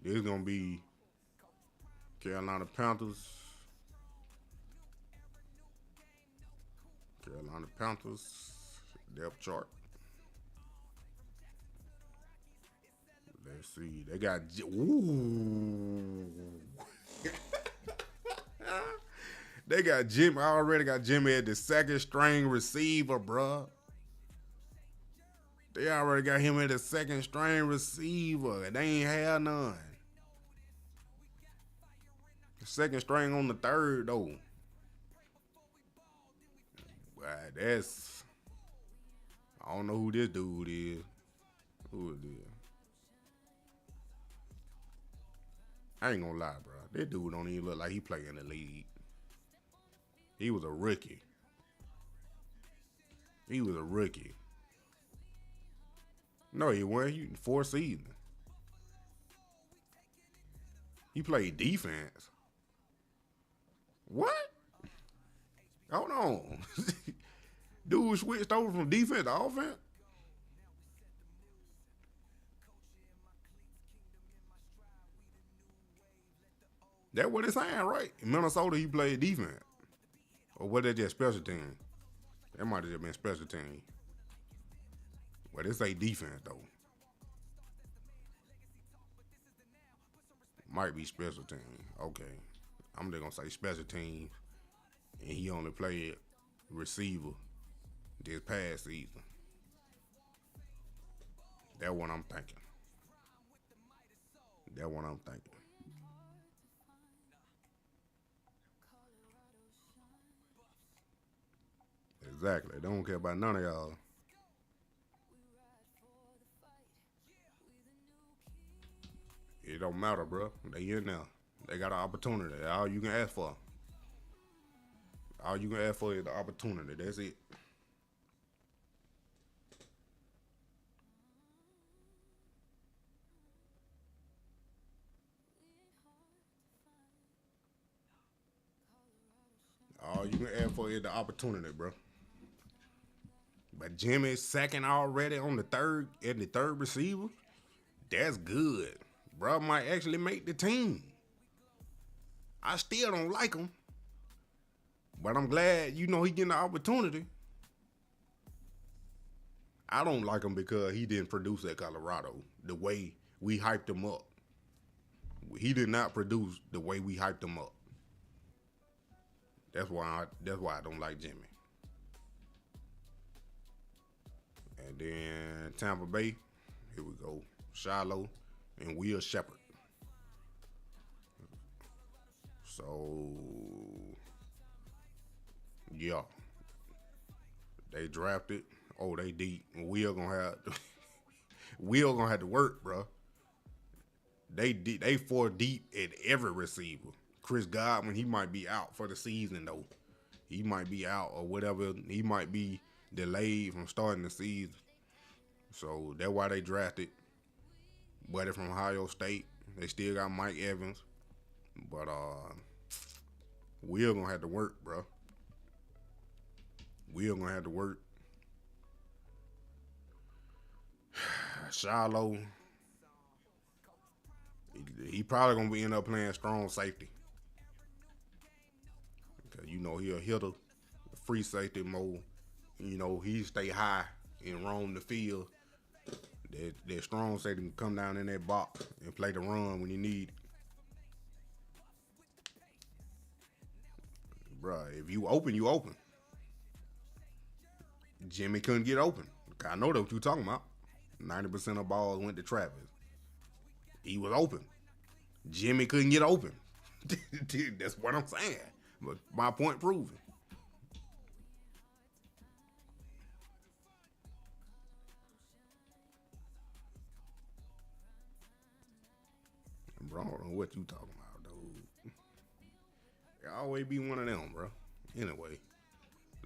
This is going to be Carolina Panthers. Carolina Panthers depth chart. Let's see. They got they got Jimmy. I already got Jimmy at the second string receiver, bruh. They already got him at the second string receiver. They ain't had none. The second string on the third, though. But that's... I don't know who this dude is. Who it is? I ain't gonna lie, bro. This dude don't even look like he play in the league. He was a rookie. He was a rookie. No, he wasn't. He 4 seasons. He played defense. What? Hold on. Dude switched over from defense to offense? That's what it's saying, right? In Minnesota, he played defense. Or was that just special team? That might have just been special team. But it's a defense, though. Might be special team. Okay. I'm just going to say special teams. And he only played receiver this past season. That's what I'm thinking. That's what I'm thinking. Exactly. They don't care about none of y'all. It don't matter, bro. They in there. They got an opportunity. That's all you can ask for. All you can ask for is the opportunity. That's it. All you can ask for is the opportunity, bro. But Jimmy's second already on the third, at the third receiver. That's good. Bro might actually make the team. I still don't like him. But I'm glad, you know, he getting the opportunity. I don't like him because he didn't produce at Colorado the way we hyped him up. He did not produce the way we hyped him up. That's why I don't like Jimmy. And then Tampa Bay, here we go. Shilo and Sheppard. So, yeah. They drafted. Oh, they deep. Will gonna have to work, bro. They 4 deep at every receiver. Chris Godwin, he might be out for the season though. He might be out or whatever. He might be delayed from starting the season. So that's why they drafted Buddy from Ohio State. They still got Mike Evans. But Will gonna have to work, bro. Will gonna have to work. Shilo, he probably gonna end up playing strong safety. Cause you know he'll hit a free safety mode. You know he stay high and roam the field. That strong safety can come down in that box and play the run when you need it. Bruh, if you open, you open. Jimmy couldn't get open. I know that's what you're talking about. 90% of balls went to Travis. He was open. Jimmy couldn't get open. That's what I'm saying. But my point proven. Bro, I don't know what you talking about, dude. It always be one of them, bro. Anyway,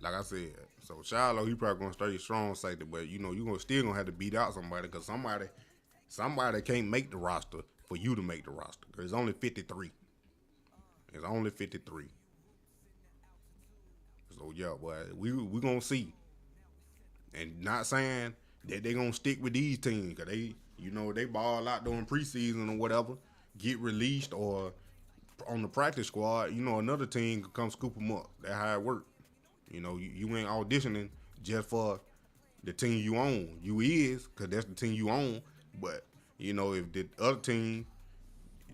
like I said, so Shilo, he probably gonna stay strong safety, but you know you still gonna have to beat out somebody because somebody can't make the roster for you to make the roster. Cause it's only 53. It's only 53. So yeah, boy, we gonna see. And not saying that they gonna stick with these teams, cause they ball out during preseason or whatever, get released or on the practice squad. You know another team could come scoop them up. That's how it work. You know you ain't auditioning just for the team you own. You is, cause that's the team you own. But you know if the other team,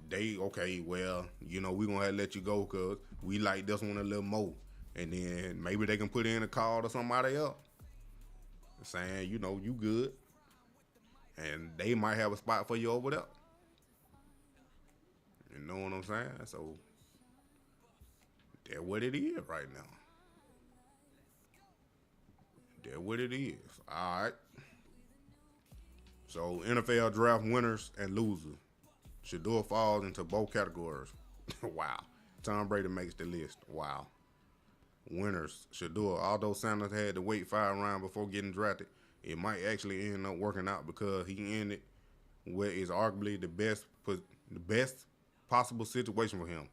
they okay, well, you know we gonna have to let you go cause we like this one a little more. And then maybe they can put in a call to somebody else saying, you know, you good. And they might have a spot for you over there. You know what I'm saying? So that's what it is right now. That's what it is. All right. So NFL draft winners and losers. Shedeur falls into both categories. Wow. Tom Brady makes the list. Wow. Winners, Shedeur. Although Sanders had to wait 5 rounds before getting drafted, it might actually end up working out because he ended what is arguably the best possible situation for him.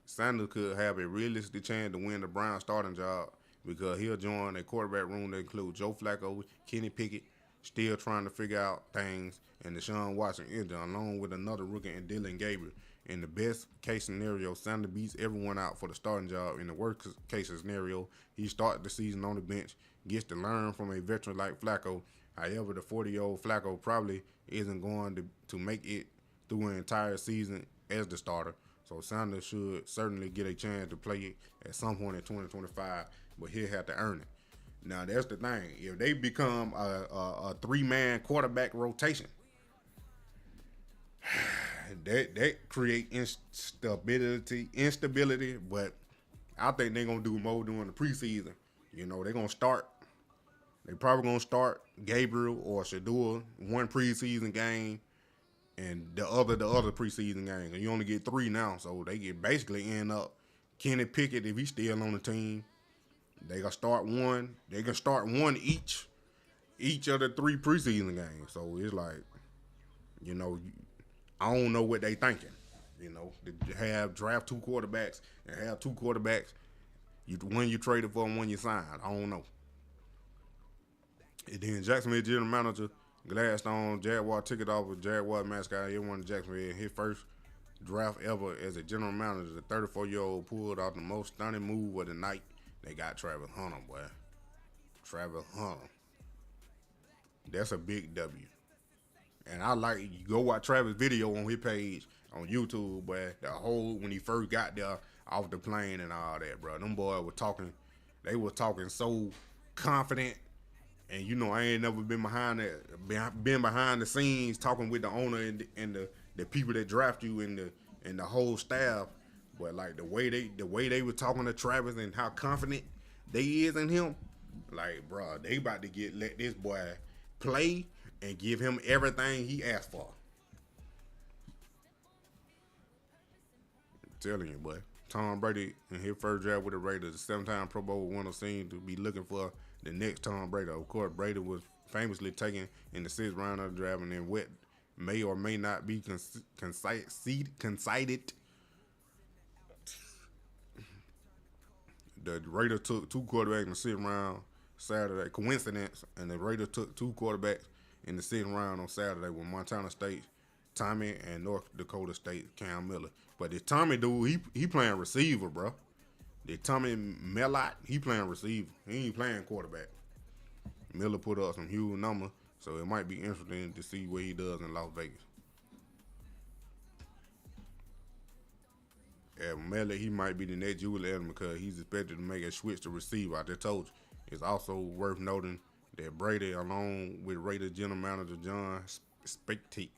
Sanders could have a realistic chance to win the Browns starting job because he'll join a quarterback room that includes Joe Flacco, Kenny Pickett, still trying to figure out things, and Deshaun Watson injured, along with another rookie and Dylan Gabriel. In the best case scenario, Sanders beats everyone out for the starting job. In the worst case scenario, he starts the season on the bench, gets to learn from a veteran like Flacco. However, the 40-year-old Flacco probably isn't going to make it through an entire season as the starter. So Sanders should certainly get a chance to play it at some point in 2025, but he'll have to earn it. Now, that's the thing. If they become a 3-man quarterback rotation, that create instability, but I think they're going to do more during the preseason. You know, they're going to start. They probably going to start Gabriel or Shedeur one preseason game and the other preseason game. And you only get 3 now, so they get basically end up Kenny Pickett, if he's still on the team, they gonna start one. They can start one each of the 3 preseason games. So it's like, you know, I don't know what they thinking. You know, to have draft 2 quarterbacks and have 2 quarterbacks, one you traded for and one you signed. I don't know. And then Jacksonville general manager Gladstone, Jaguar took it off with Jaguar mascot. He won Jacksonville. His first draft ever as a general manager. The 34-year-old pulled off the most stunning move of the night. They got Travis Hunter, boy. Travis Hunter. That's a big W. And I like, you go watch Travis' video on his page on YouTube, boy. The whole, when he first got there off the plane and all that, bro. Them boys were talking, they were talking so confident. And you know, I ain't never been behind the scenes talking with the owner and the people that draft you and the whole staff, But like the way they were talking to Travis and how confident they is in him, like bro, they about to let this boy play and give him everything he asked for. I'm telling you, boy. Tom Brady in his first draft with the Raiders, the 7-time Pro Bowl winner, seemed to be looking for the next Tom Brady. Of course, Brady was famously taken in the 6th round of the draft, and then what may or may not be conceded. The Raiders took 2 quarterbacks in the 6th round Saturday. Coincidence, and the Raiders took 2 quarterbacks in the 6th round on Saturday with Montana State Tommy and North Dakota State Cam Miller. But the Tommy dude, he playing receiver, bro. The Tommy Mellott, he playing receiver. He ain't playing quarterback. Miller put up some huge numbers, so it might be interesting to see what he does in Las Vegas. And Mellott, he might be the next Julius Edelman because he's expected to make a switch to receiver. I just told you. It's also worth noting that Brady, along with Raiders general manager John Spike I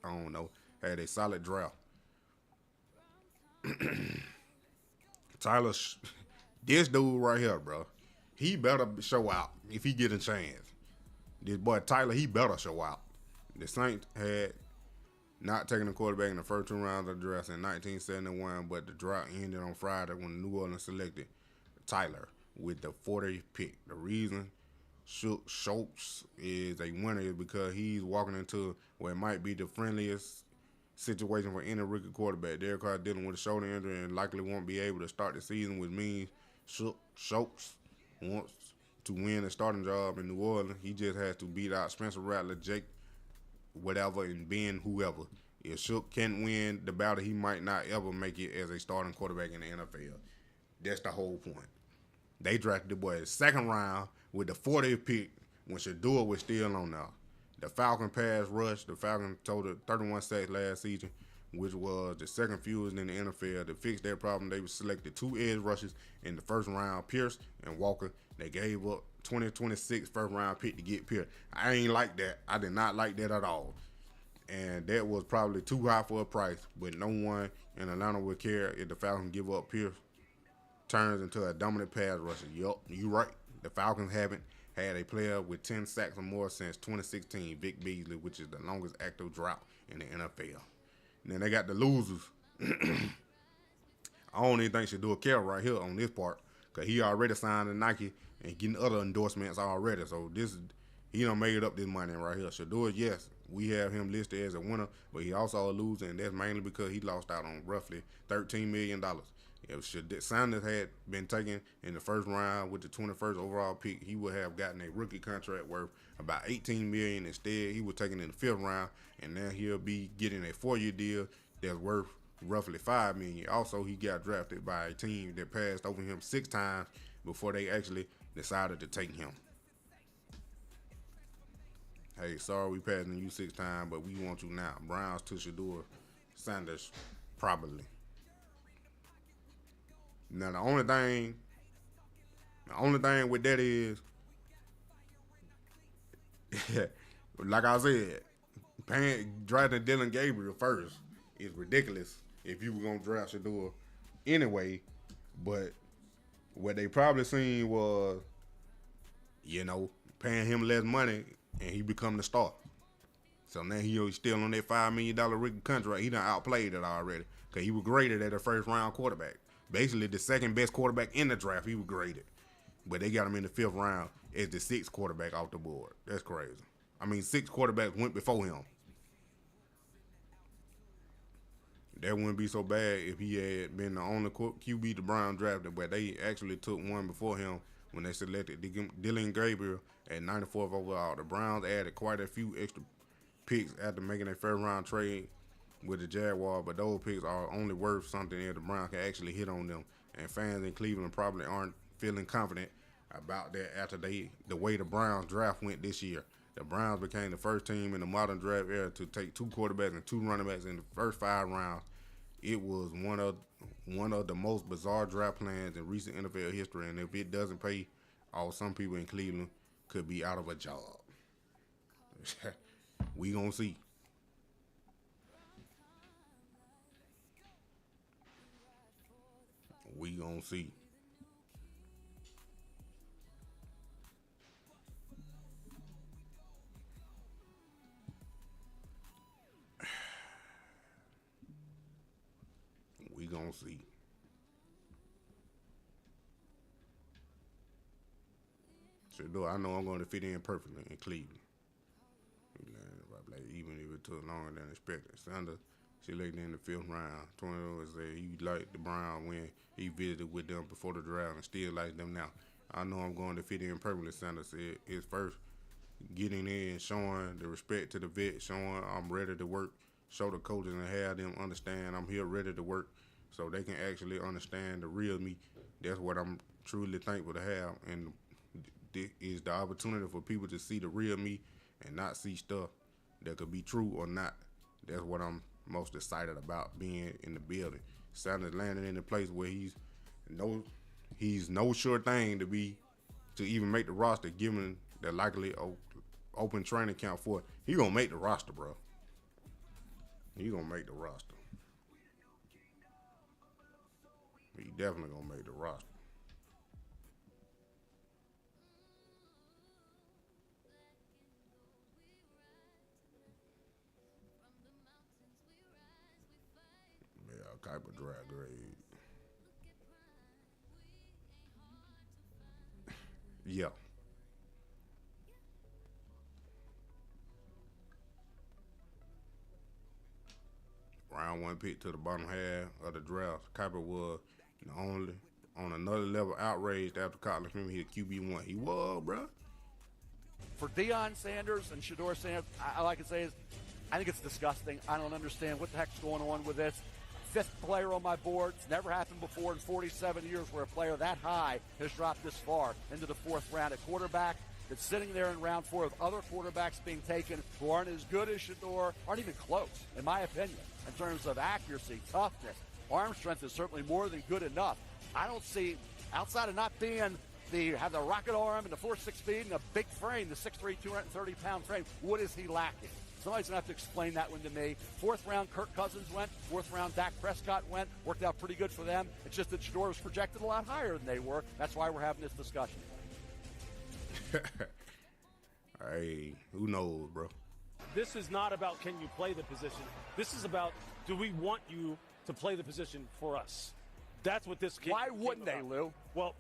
don't know, had a solid draft. Tyler, this dude right here, bro, he better show out if he get a chance. This boy Tyler, he better show out. The Saints had not taken a quarterback in the first 2 rounds of the draft in 1971, but the draft ended on Friday when New Orleans selected Tyler with the 40th pick. The reason Schultz is a winner is because he's walking into what might be the friendliest situation for any rookie quarterback. Derek Carr dealing with a shoulder injury and likely won't be able to start the season, which means Schultz wants to win a starting job in New Orleans. He just has to beat out Spencer Rattler, Jake whatever, and Ben whoever. If Schultz can't win the battle, he might not ever make it as a starting quarterback in the NFL. That's the whole point. They drafted the boy 2nd round with the 40th pick when Shedeur was still on there. The Falcon pass rush. The Falcons totaled 31 sacks last season, which was the 2nd fewest in the NFL. To fix that problem, they selected 2 edge rushers in the 1st round, Pierce and Walker. They gave up 2026 1st round pick to get Pierce. I ain't like that. I did not like that at all. And that was probably too high for a price, but no one in Atlanta would care if the Falcons give up Pierce. Turns into a dominant pass rusher. Yup, you right. The Falcons haven't had a player with 10 sacks or more since 2016, Vic Beasley, which is the longest active drought in the NFL. And then they got the losers. I don't even think Shedeur care right here on this part, because he already signed to Nike and getting other endorsements already. So he done made up this money right here. Shedeur, yes, we have him listed as a winner, but he also a loser, and that's mainly because he lost out on roughly $13 million. If Sanders had been taken in the 1st round with the 21st overall pick, he would have gotten a rookie contract worth about $18 million. Instead, he was taken in the 5th round, and now he'll be getting a 4-year deal that's worth roughly $5 million. Also, he got drafted by a team that passed over him 6 times before they actually decided to take him. Hey, sorry we passing you 6 times, but we want you now. Browns to Shedeur Sanders, probably. Now the only thing with that is, like I said, drafting Dylan Gabriel first is ridiculous if you were gonna draft Shedeur anyway. But what they probably seen was, paying him less money and he become the star. So now he's still on that $5 million rookie contract. He done outplayed it already because he was graded as a 1st round quarterback. Basically, the 2nd best quarterback in the draft, he was graded. But they got him in the 5th round as the 6th quarterback off the board. That's crazy. 6 quarterbacks went before him. That wouldn't be so bad if he had been the only QB the Browns drafted, but they actually took one before him when they selected Dylan Gabriel at 94th overall. The Browns added quite a few extra picks after making a 1st round trade with the Jaguars, but those picks are only worth something if the Browns can actually hit on them. And fans in Cleveland probably aren't feeling confident about that after the way the Browns draft went this year. The Browns became the first team in the modern draft era to take 2 quarterbacks and 2 running backs in the first 5 rounds. It was one of the most bizarre draft plans in recent NFL history, and if it doesn't pay off, some people in Cleveland could be out of a job. We gonna see. We gonna see. We gonna see. Shedeur, I know I'm going to fit in perfectly in Cleveland. Like, even if it took longer than expected. Sanders selected in the 5th round. 20 said he liked the Browns when he visited with them before the draft and still likes them now. I know I'm going to fit in perfectly, Sanders said. His first getting in, showing the respect to the vet, showing I'm ready to work, show the coaches and have them understand I'm here ready to work so they can actually understand the real me. That's what I'm truly thankful to have. And this is the opportunity for people to see the real me and not see stuff that could be true or not. That's what I'm most excited about, being in the building. Sanders landing in a place where he's no sure thing to even make the roster, given the likely open training camp for it. He gonna make the roster, bro. He gonna make the roster. He definitely gonna make the roster. Type of draft grade. Yeah. Round 1 pick to the bottom half of the draft. Kuiper was the only on another level outraged after college. Remember, he had QB1. He was, bro. For Deion Sanders and Shedeur Sanders, all I can say is I think it's disgusting. I don't understand what the heck's going on with this. 5th player on my board. It's never happened before in 47 years where a player that high has dropped this far into the 4th round at quarterback. It's sitting there in round 4 with other quarterbacks being taken who aren't as good as Shedeur, aren't even close, in my opinion, in terms of accuracy, toughness. Arm strength is certainly more than good enough. I don't see, outside of not being have the rocket arm and the 4.6 speed and a big frame, the 6'3", 230-pound frame, what is he lacking? Somebody's going to have to explain that one to me. 4th round, Kirk Cousins went. 4th round, Dak Prescott went. Worked out pretty good for them. It's just that Shedeur was projected a lot higher than they were. That's why we're having this discussion. Hey, who knows, bro? This is not about can you play the position. This is about do we want you to play the position for us. That's what this came. Why wouldn't they, Lou? Well,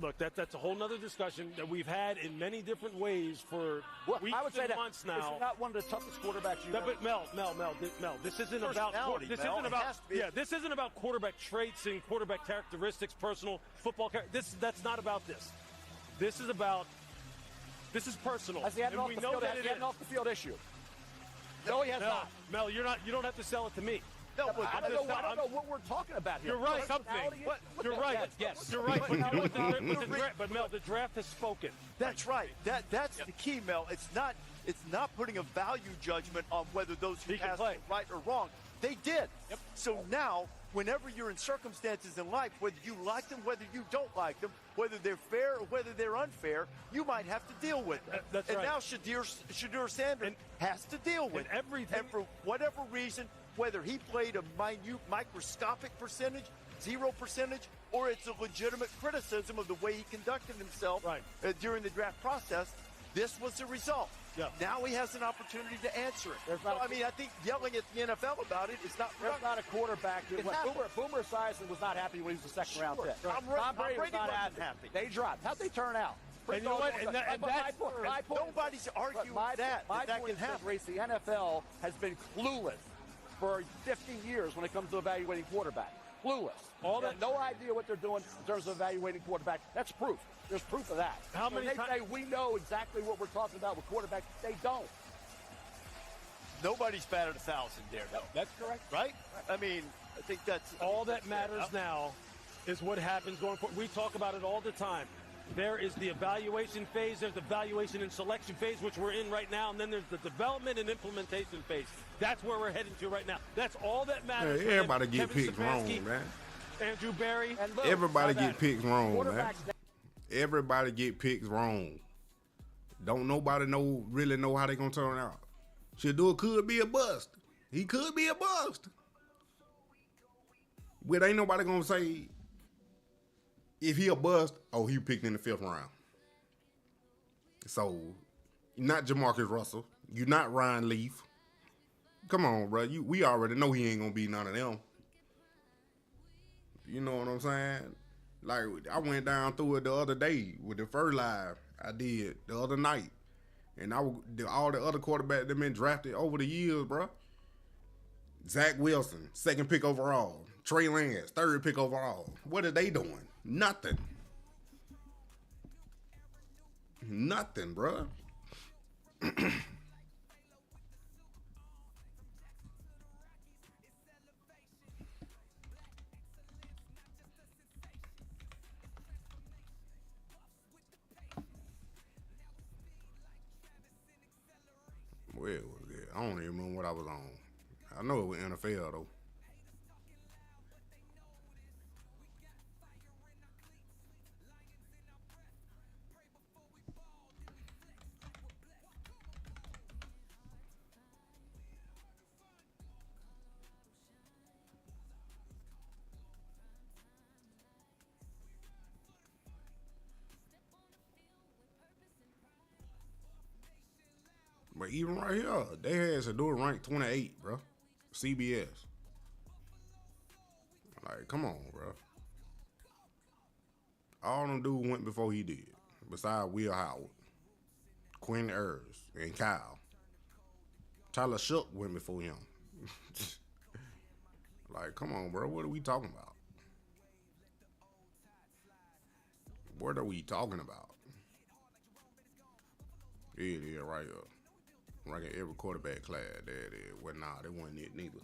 look, that's a whole nother discussion that we've had in many different ways for weeks I would say and that months now. This is not one of the toughest quarterbacks you've ever. But Mel, this isn't about this isn't about quarterback traits and quarterback characteristics, personal football character. That's not about this. This is personal. Has he had an off the field issue? No, he has not. Mel, you don't have to sell it to me. No, I don't know what we're talking about here. You're right. You're right. Yes. You're right. But Mel, the draft has spoken. That's right. That's the key, Mel. It's not putting a value judgment on whether those who passed were right or wrong. They did. Yep. So now, whenever you're in circumstances in life, whether you like them, whether you don't like them, whether they're fair or whether they're unfair, you might have to deal with them. That's and right. now Shedeur Sanders has to deal with everything. And for whatever reason, whether he played a minute, microscopic percentage, 0%, or it's a legitimate criticism of the way he conducted himself during the draft process, this was the result. Yeah. Now he has an opportunity to answer it. I think yelling at the NFL about it is not. There's not a quarterback. Boomer Esiason was not happy when he was a second-round pick. Tom Brady was not happy. They dropped. How'd they turn out? And you know what? Nobody's arguing that. My that point can happen. is, the NFL has been clueless for 50 years when it comes to evaluating quarterback. Clueless. No idea what they're doing in terms of evaluating quarterback. That's proof. There's proof of that. How many times? They say we know exactly what we're talking about with quarterback. They don't. Nobody's batted 1,000 there, though. That's correct. Right? I mean, I think that's all that matters now is what happens going forward. We talk about it all the time. There is the evaluation phase, there's the evaluation and selection phase, which we're in right now, and then there's the development and implementation phase. That's where we're heading to right now. That's all that matters. Hey, everybody get picks wrong, man. Andrew Berry. Everybody get picks wrong, man. Everybody get picks wrong. Don't nobody really know how they gonna turn out. Shedeur could be a bust. He could be a bust. But ain't nobody gonna say if he a bust, oh, he picked in the 5th round. So, you're not Jamarcus Russell. You're not Ryan Leaf. Come on, bro. We already know he ain't gonna be none of them. You know what I'm saying? Like, I went down through it the other day with the first live I did the other night. And all the other quarterbacks that been drafted over the years, bro. Zach Wilson, 2nd pick overall. Trey Lance, 3rd pick overall. What are they doing? Nothing. Nothing, bro. Where was it? I don't even remember what I was on. I know it was NFL though. But even right here, they had Shedeur ranked 28, bro. CBS. Like, come on, bro. All them dudes went before he did. Besides Will Howard, Quinn Ewers, and Kyle. Tyler Shook went before him. Like, come on, bro. What are we talking about? What are we talking about? Yeah, right here. Ranking every quarterback class. There it is. Well, nah, they wasn't it neither.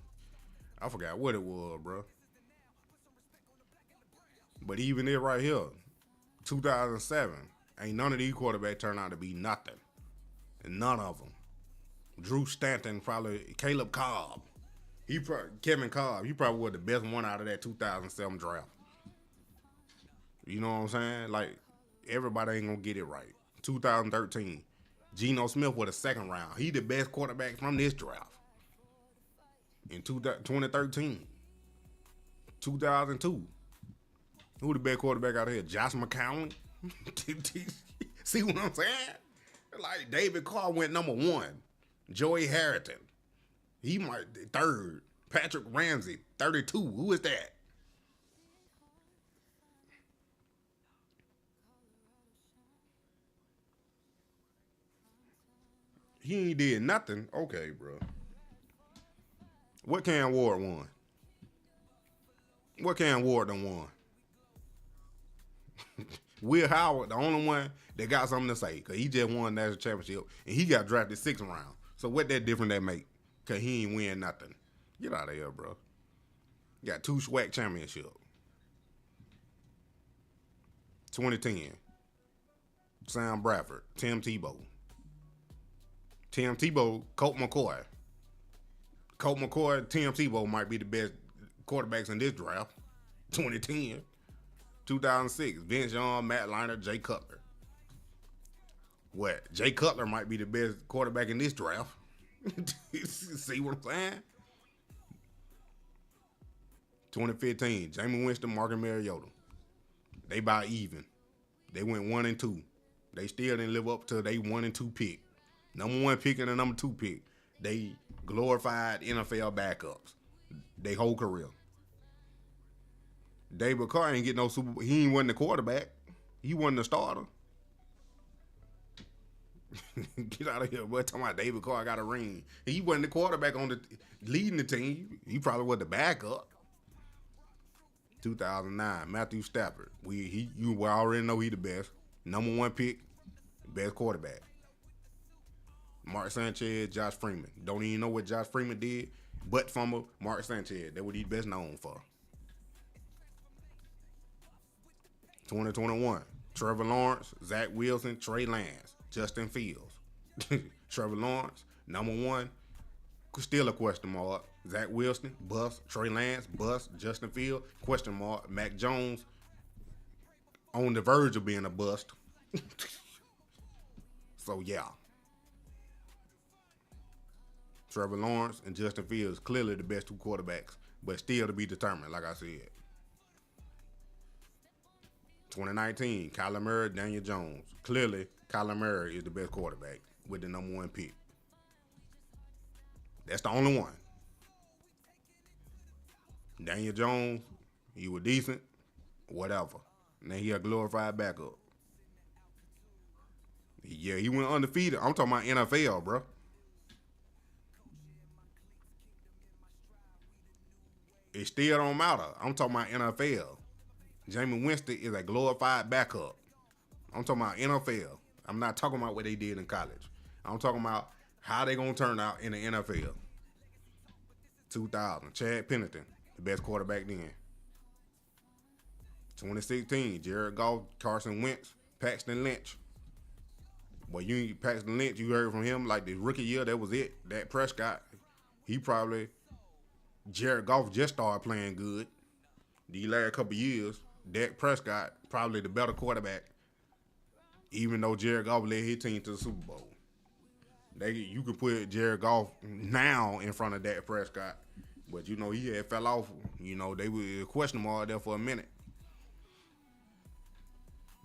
I forgot what it was, bro. But even it right here, 2007, ain't none of these quarterbacks turned out to be nothing. And none of them. Drew Stanton, probably Caleb Cobb. Kevin Cobb, he probably was the best one out of that 2007 draft. You know what I'm saying? Like, everybody ain't gonna get it right. 2013. Geno Smith was the 2nd round. He the best quarterback from this draft. In 2013. 2002. Who the best quarterback out here? Josh McCown? See what I'm saying? Like, David Carr went number 1. Joey Harrington. He might 3rd. Patrick Ramsey, 32. Who is that? He ain't did nothing. Okay, bro. What Cam Ward won? What Cam Ward done won? Will Howard, the only one that got something to say, because he just won national championship, and he got drafted 6th round. So what that different that make? Because he ain't win nothing. Get out of here, bro. You got 2 SWAC championships. 2010. Sam Bradford, Tim Tebow. Tim Tebow, Colt McCoy. Colt McCoy, Tim Tebow might be the best quarterbacks in this draft. 2010. 2006, Vince Young, Matt Leinart, Jay Cutler. What? Jay Cutler might be the best quarterback in this draft. See what I'm saying? 2015, Jameis Winston, Marcus Mariota. They about even. They went 1 and 2. They still didn't live up to they 1 and 2 pick. Number 1 pick and the number 2 pick. They glorified NFL backups. They whole career. David Carr ain't get no Super Bowl. He ain't wasn't the quarterback. He wasn't the starter. Get out of here, boy. Talking about David Carr got a ring. He wasn't the quarterback on the leading the team. He probably was the backup. 2009, Matthew Stafford. You already know he the best. Number 1 pick, best quarterback. Mark Sanchez, Josh Freeman. Don't even know what Josh Freeman did, but from Mark Sanchez. That's what he's best known for. 2021, Trevor Lawrence, Zach Wilson, Trey Lance, Justin Fields. Trevor Lawrence, number 1, still a question mark. Zach Wilson, bust. Trey Lance, bust. Justin Fields, question mark. Mac Jones, on the verge of being a bust. So, yeah. Trevor Lawrence and Justin Fields, clearly the best 2 quarterbacks, but still to be determined, like I said. 2019, Kyler Murray, Daniel Jones. Clearly, Kyler Murray is the best quarterback with the number 1 pick. That's the only one. Daniel Jones, he was decent, whatever. And then he a glorified backup. Yeah, he went undefeated. I'm talking about NFL, bro. It still don't matter. I'm talking about NFL. Jameis Winston is a glorified backup. I'm talking about NFL. I'm not talking about what they did in college. I'm talking about how they gonna turn out in the NFL. 2000, Chad Pennington, the best quarterback then. 2016, Jared Goff, Carson Wentz, Paxton Lynch. Well, Paxton Lynch, you heard from him like the rookie year, that was it. Dak Prescott, Jared Goff just started playing good. The last couple years, Dak Prescott probably the better quarterback, even though Jared Goff led his team to the Super Bowl. You could put Jared Goff now in front of Dak Prescott, but he had fell off. They were questioning him all there for a minute.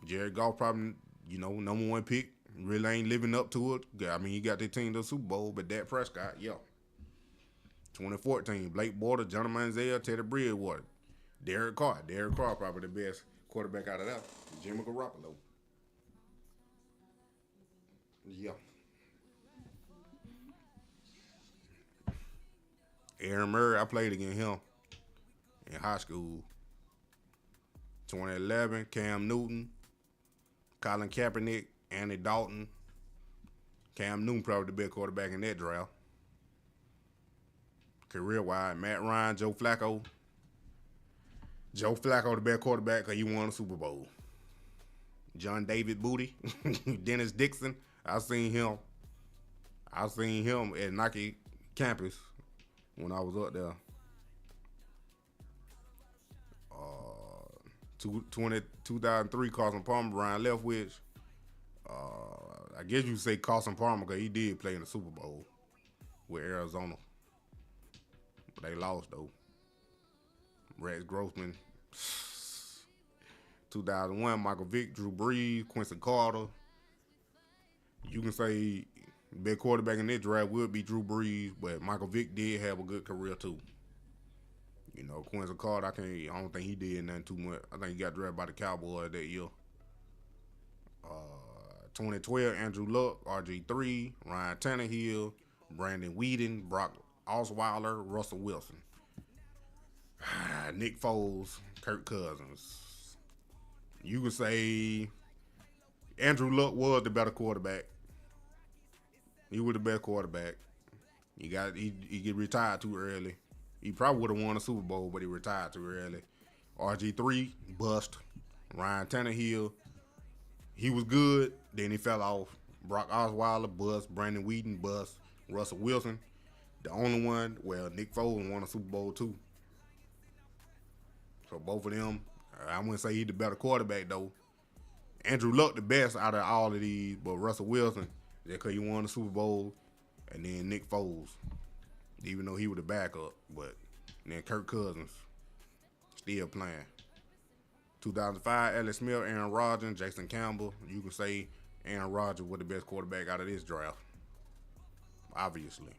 Jared Goff probably, number 1 pick, really ain't living up to it. I mean, he got their team to the Super Bowl, but Dak Prescott, 2014, Blake Bortles, Johnny Manziel, Teddy Bridgewater, Derek Carr. Derek Carr probably the best quarterback out of that. Jimmy Garoppolo. Aaron Murray, I played against him in high school. 2011, Cam Newton, Colin Kaepernick, Andy Dalton. Cam Newton probably the best quarterback in that draft. Career-wide, Matt Ryan, Joe Flacco. Joe Flacco the best quarterback because he won a Super Bowl. John David Booty, Dennis Dixon. I seen him at Nike campus when I was up there. 2003, Carson Palmer, Brian Leftwich. I guess you say Carson Palmer because he did play in the Super Bowl with Arizona. But they lost, though. Rex Grossman. 2001, Michael Vick, Drew Brees, Quincy Carter. You can say the best quarterback in this draft would be Drew Brees, but Michael Vick did have a good career, too. Quincy Carter, I don't think he did nothing too much. I think he got drafted by the Cowboys that year. 2012, Andrew Luck, RG3, Ryan Tannehill, Brandon Whedon, Brock Osweiler, Russell Wilson. Nick Foles, Kirk Cousins. You can say Andrew Luck was the better quarterback. He was the best quarterback. He get retired too early. He probably would have won a Super Bowl, but he retired too early. RG3, bust. Ryan Tannehill, he was good, then he fell off. Brock Osweiler, bust. Brandon Whedon, bust. Russell Wilson, the only one, Nick Foles won a Super Bowl too. So both of them, I wouldn't say he's the better quarterback though. Andrew Luck the best out of all of these, but Russell Wilson, because he won the Super Bowl, and then Nick Foles, even though he was the backup, but then Kirk Cousins still playing. 2005, Alex Smith, Aaron Rodgers, Jason Campbell. You can say Aaron Rodgers was the best quarterback out of this draft, obviously.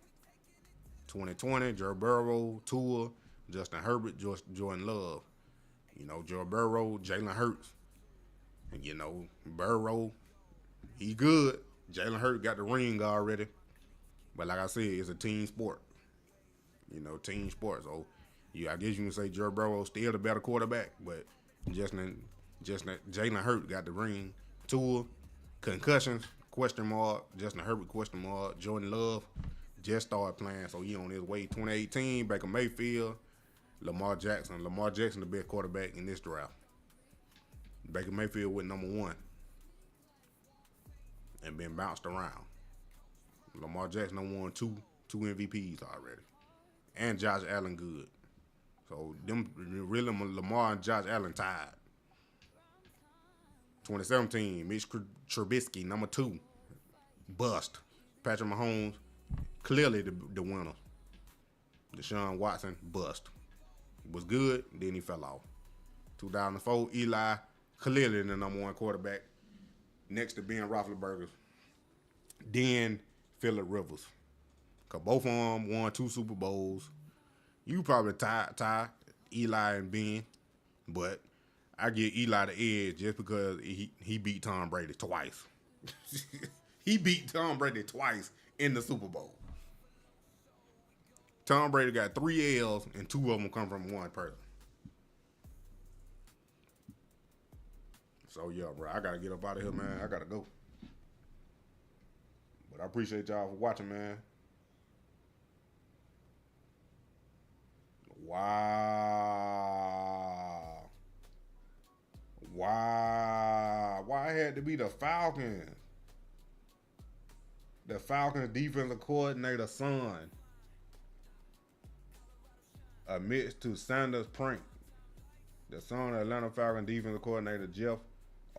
2020, Joe Burrow, Tua, Justin Herbert, Jordan Love. Joe Burrow, Jalen Hurts. And, Burrow, he good. Jalen Hurts got the ring already. But like I said, it's a team sport. Team sport. So, I guess you can say Joe Burrow still the better quarterback, but Jalen Hurts got the ring. Tua, concussions, question mark. Justin Herbert, question mark. Jordan Love just started playing, so he on his way. 2018, Baker Mayfield, Lamar Jackson. Lamar Jackson, the best quarterback in this draft. Baker Mayfield went number 1 and been bounced around. Lamar Jackson done won two MVPs already, and Josh Allen good. So them really Lamar and Josh Allen tied. 2017, Mitch Trubisky, number 2, bust. Patrick Mahomes, clearly the winner. Deshaun Watson, bust. Was good, then he fell off. 2004, Eli, clearly the number one quarterback next to Ben Roethlisberger. Then Phillip Rivers. Because both of them won 2 Super Bowls. You probably tie Eli and Ben. But I give Eli the edge just because he beat Tom Brady twice. He beat Tom Brady twice in the Super Bowl. Tom Brady got 3 L's and 2 of them come from one person. So, yeah, bro, I got to get up out of here, man. I got to go. But I appreciate y'all for watching, man. Wow. Why it had to be the Falcons? The Falcons defensive coordinator son admits to Sanders prank. The son of Atlanta Falcons defensive coordinator Jeff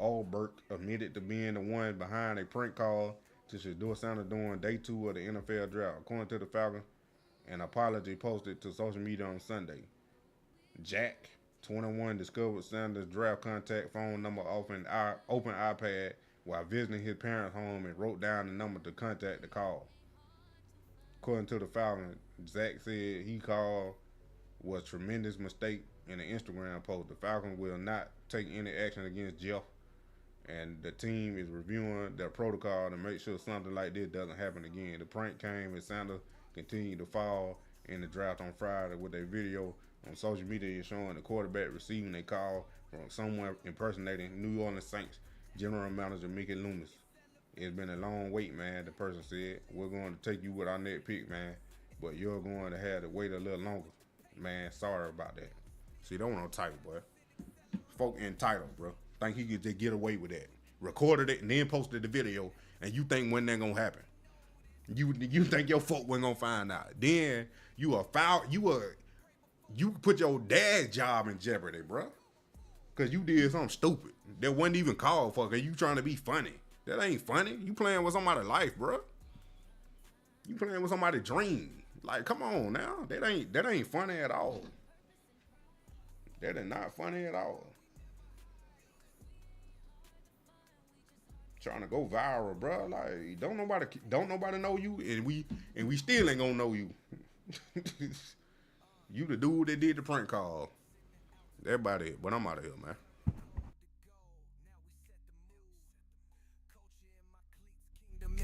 Albert admitted to being the one behind a prank call to Shedeur Sanders during day 2 of the NFL draft. According to the Falcons, an apology posted to social media on Sunday. Jack, 21, discovered Sanders' draft contact phone number off an open iPad while visiting his parents' home and wrote down the number to contact the call. According to the Falcons, Zach said he called was a tremendous mistake in an Instagram post. The Falcons will not take any action against Jeff, and the team is reviewing their protocol to make sure something like this doesn't happen again. The prank came as Sanders continued to fall in the draft on Friday with a video on social media showing the quarterback receiving a call from someone impersonating New Orleans Saints general manager Mickey Loomis. It's been a long wait, man, the person said. We're going to take you with our next pick, man, but you're going to have to wait a little longer. Man, sorry about that. See, don't want no title, boy. Folk entitled, bro. Think he could just get away with that. Recorded it and then posted the video, and you think when that gonna happen? You think your folk wasn't gonna find out? Then you put your dad's job in jeopardy, bro. Cause you did something stupid that wasn't even called for. Cause you trying to be funny. That ain't funny. You playing with somebody's life, bro. You playing with somebody's dream. Like, come on now. That ain't funny at all. That is not funny at all. Trying to go viral, bro. Like, don't nobody know you, and we still ain't gonna know you. You the dude that did the prank call. Everybody, but I'm out of here, man.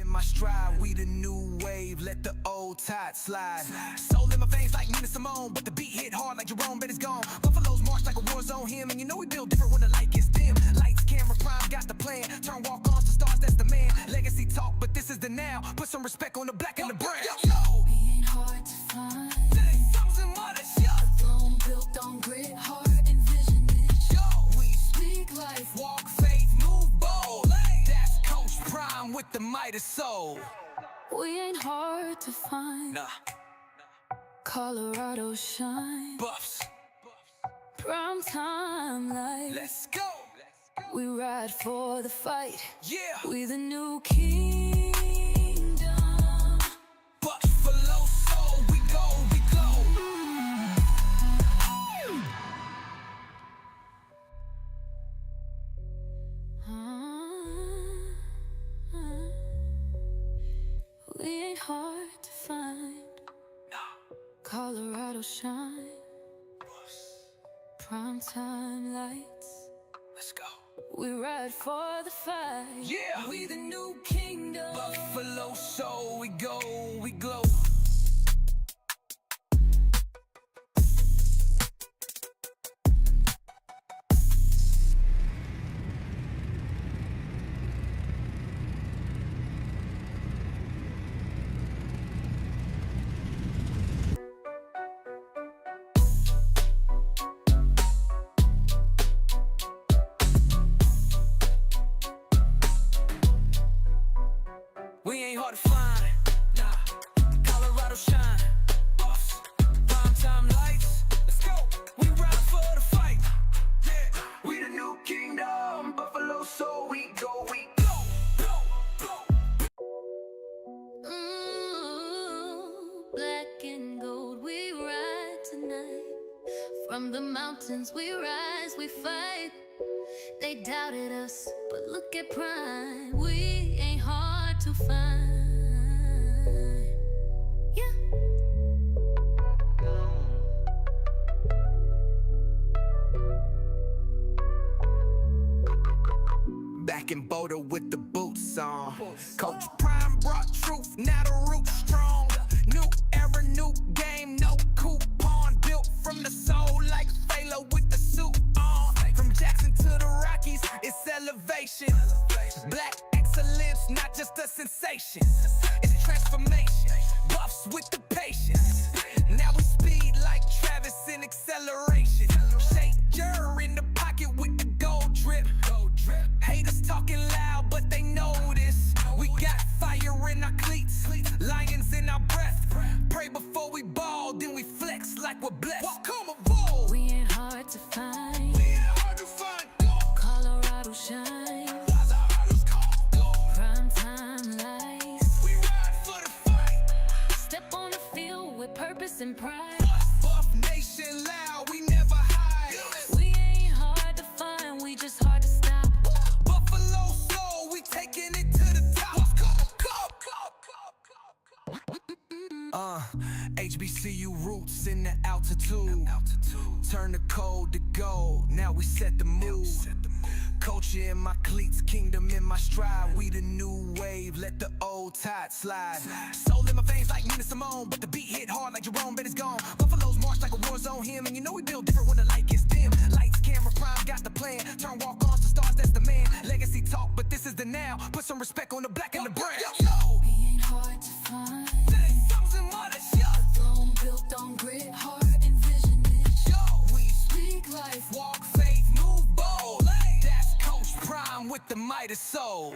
In my stride, we the new wave, let the old tide slide. Soul in my veins like Nina Simone, but the beat hit hard like Jerome, bet it's gone. Buffaloes march like a war zone him, and you know we build different when the light gets dim. Lights, camera, prime, got the plan. Turn walk-ons to stars, that's the man. Legacy talk, but this is the now. Put some respect on the black and the brown. We ain't hard to find. A throne built on grit, heart, and vision. We speak life, walk faith, move bold. That's Coach Prime with the mighty soul. We ain't hard to find. Nah. Colorado shine. Buffs. Prime time light. Let's go. We ride for the fight. Yeah. We the new kingdom. Buffalo soul, we go, we go. We ain't hard to find. Colorado shine. Prime time lights. Let's go. We ride for the fight. Yeah. We the new kingdom. Buffalo soul, we go, we glow. We ain't hard to find, nah. Colorado shine, Buffs, prime time lights. Let's go. We ride for the fight. Yeah, we the new kingdom. Buffalo soul, we go, we go. Black and gold, we ride tonight. From the mountains we rise, we fight. They They doubted us, but look at prime. We ain't hard to find. Yeah. Back in Boulder with the boots on. Coach Prime brought truth, now the root strong. New era, new game, no coupon. Built from the soul like Phalo with the suit on. From Jackson to the Rockies, it's elevation. Black excellence, not just a sensation. It's transformation. Buffs with the patience. Now we speed like Travis in acceleration. Shedeur in the pocket with the gold drip. Haters talking loud, but they know this. We got fire in our cleats, lions in our breath. Pray before we ball, then we flex like we're blessed. Come evolve. We ain't hard to find. Colorado shine. Prime time lights. We ride for the fight. Step on the field with purpose and pride. Buff nation loud, we never hide. We ain't hard to find, we just hard to stop. Buffalo soul, we taking it to the top. HBCU roots in the altitude. Turn the cold to gold, now we set the mood. Culture in my cleats, kingdom in my stride. We the new wave, let the old tide slide. Soul in my veins like Nina Simone, but the beat hit hard like Jerome, but it's gone. Buffalo's march like a war zone hymn, and you know we build different when the light gets dim. Lights, camera, prime, got the plan. Turn walk-ons to stars, that's the man. Legacy talk, but this is the now. Put some respect on the black and the brown. We ain't hard to find. Throne built on grit, heart and vision. We speak life, walk faith, move bold. That's Coach Prime with the mighty soul.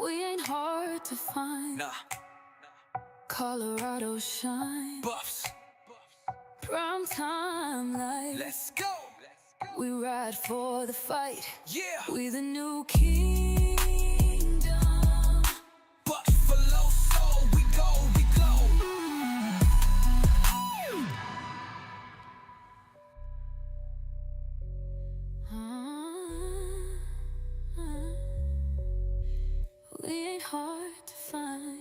we ain't hard to find. Nah, Colorado shine. Buffs, Prime time light. let's go. We ride for the fight. Yeah, We the new kingdom. Buffalo soul, we go, we glow. We ain't hard to find.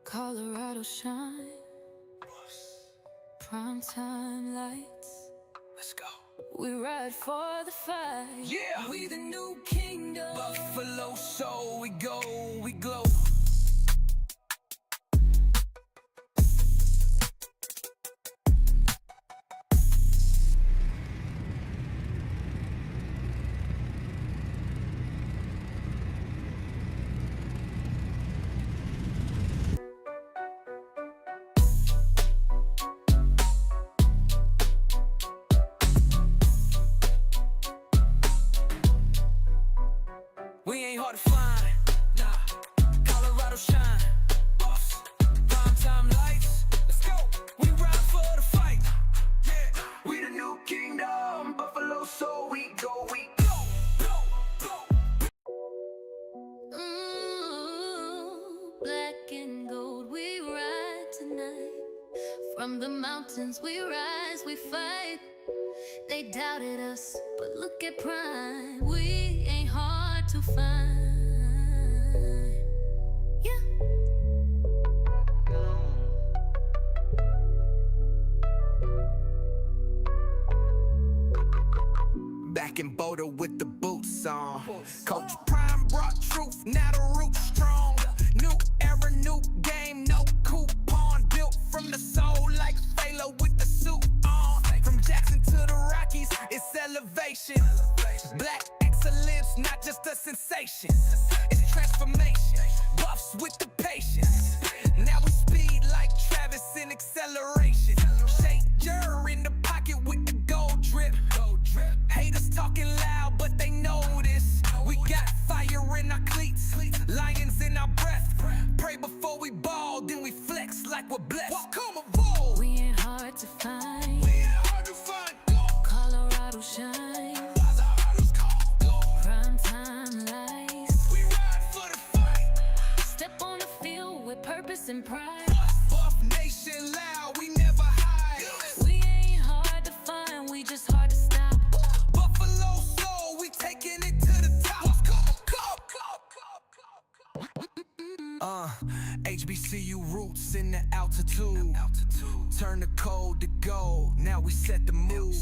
Colorado shine. Prime time lights. Let's go. We ride for the fight. Yeah, We the new kingdom. Buffalo soul, we go, we glow. We ain't hard to find, nah. Colorado shine, Buffs, prime time lights. Let's go. We ride for the fight. Yeah, we the new kingdom. Buffalo soul, we go, we go, go, go. Black and gold, we ride tonight. From the mountains we rise, we fight. They doubted us, but look at prime. We ain't hard to find. Yeah. Back in Boulder with the boots on. Coach Prime brought truth, now the root strong. New era, new game, no coupon. Built from the soul like Phalo with the suit on. From Jackson to the Rockies, it's elevation. Black excellence, not just a sensation. It's transformation. Buffs with the patience. Now we speed like Travis in acceleration. Shedeur in the pocket with the gold drip. Haters talking loud, but they know this. We got fire in our cleats, lions in our breath. Pray before we ball, then we flex like we're blessed. Come evolve. We ain't hard to find. Colorado shine. Prime time lights. We ride for the fight. Step on the field with purpose and pride. Buff nation loud, we never hide. We ain't hard to find, we just hard to stop. Buffalo soul, we take HBCU roots in the altitude. Turn the cold to gold, now we set the mood.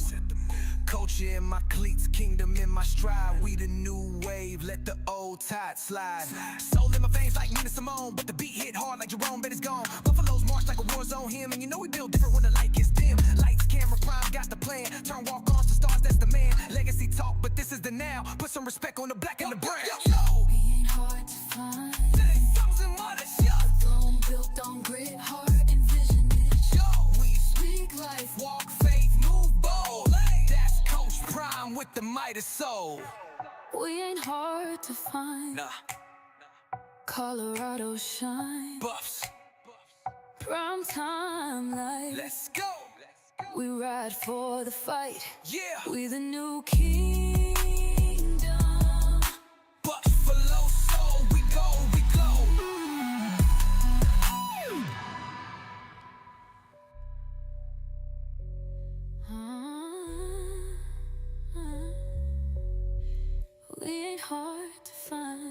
Culture in my cleats, kingdom in my stride. We the new wave, let the old tide slide. Soul in my veins like Nina Simone, but the beat hit hard like Jerome, but it's gone. Buffaloes march like a war zone hymn, and you know we build different when the light gets dim. Lights, camera, prime, got the plan. Turn walk-ons to stars, that's the man. Legacy talk, but this is the now. Put some respect on the black and the brown. We ain't hard to find. Throne built on grit, heart, and vision. We speak life, walk faith, move bold. That's Coach Prime with the mighty soul. We ain't hard to find. Nah, Colorado shine. Buffs, Prime time life. let's go. We ride for the fight. Yeah, We the new kingdom. Buffalo soul, we go, we glow. We ain't hard to find.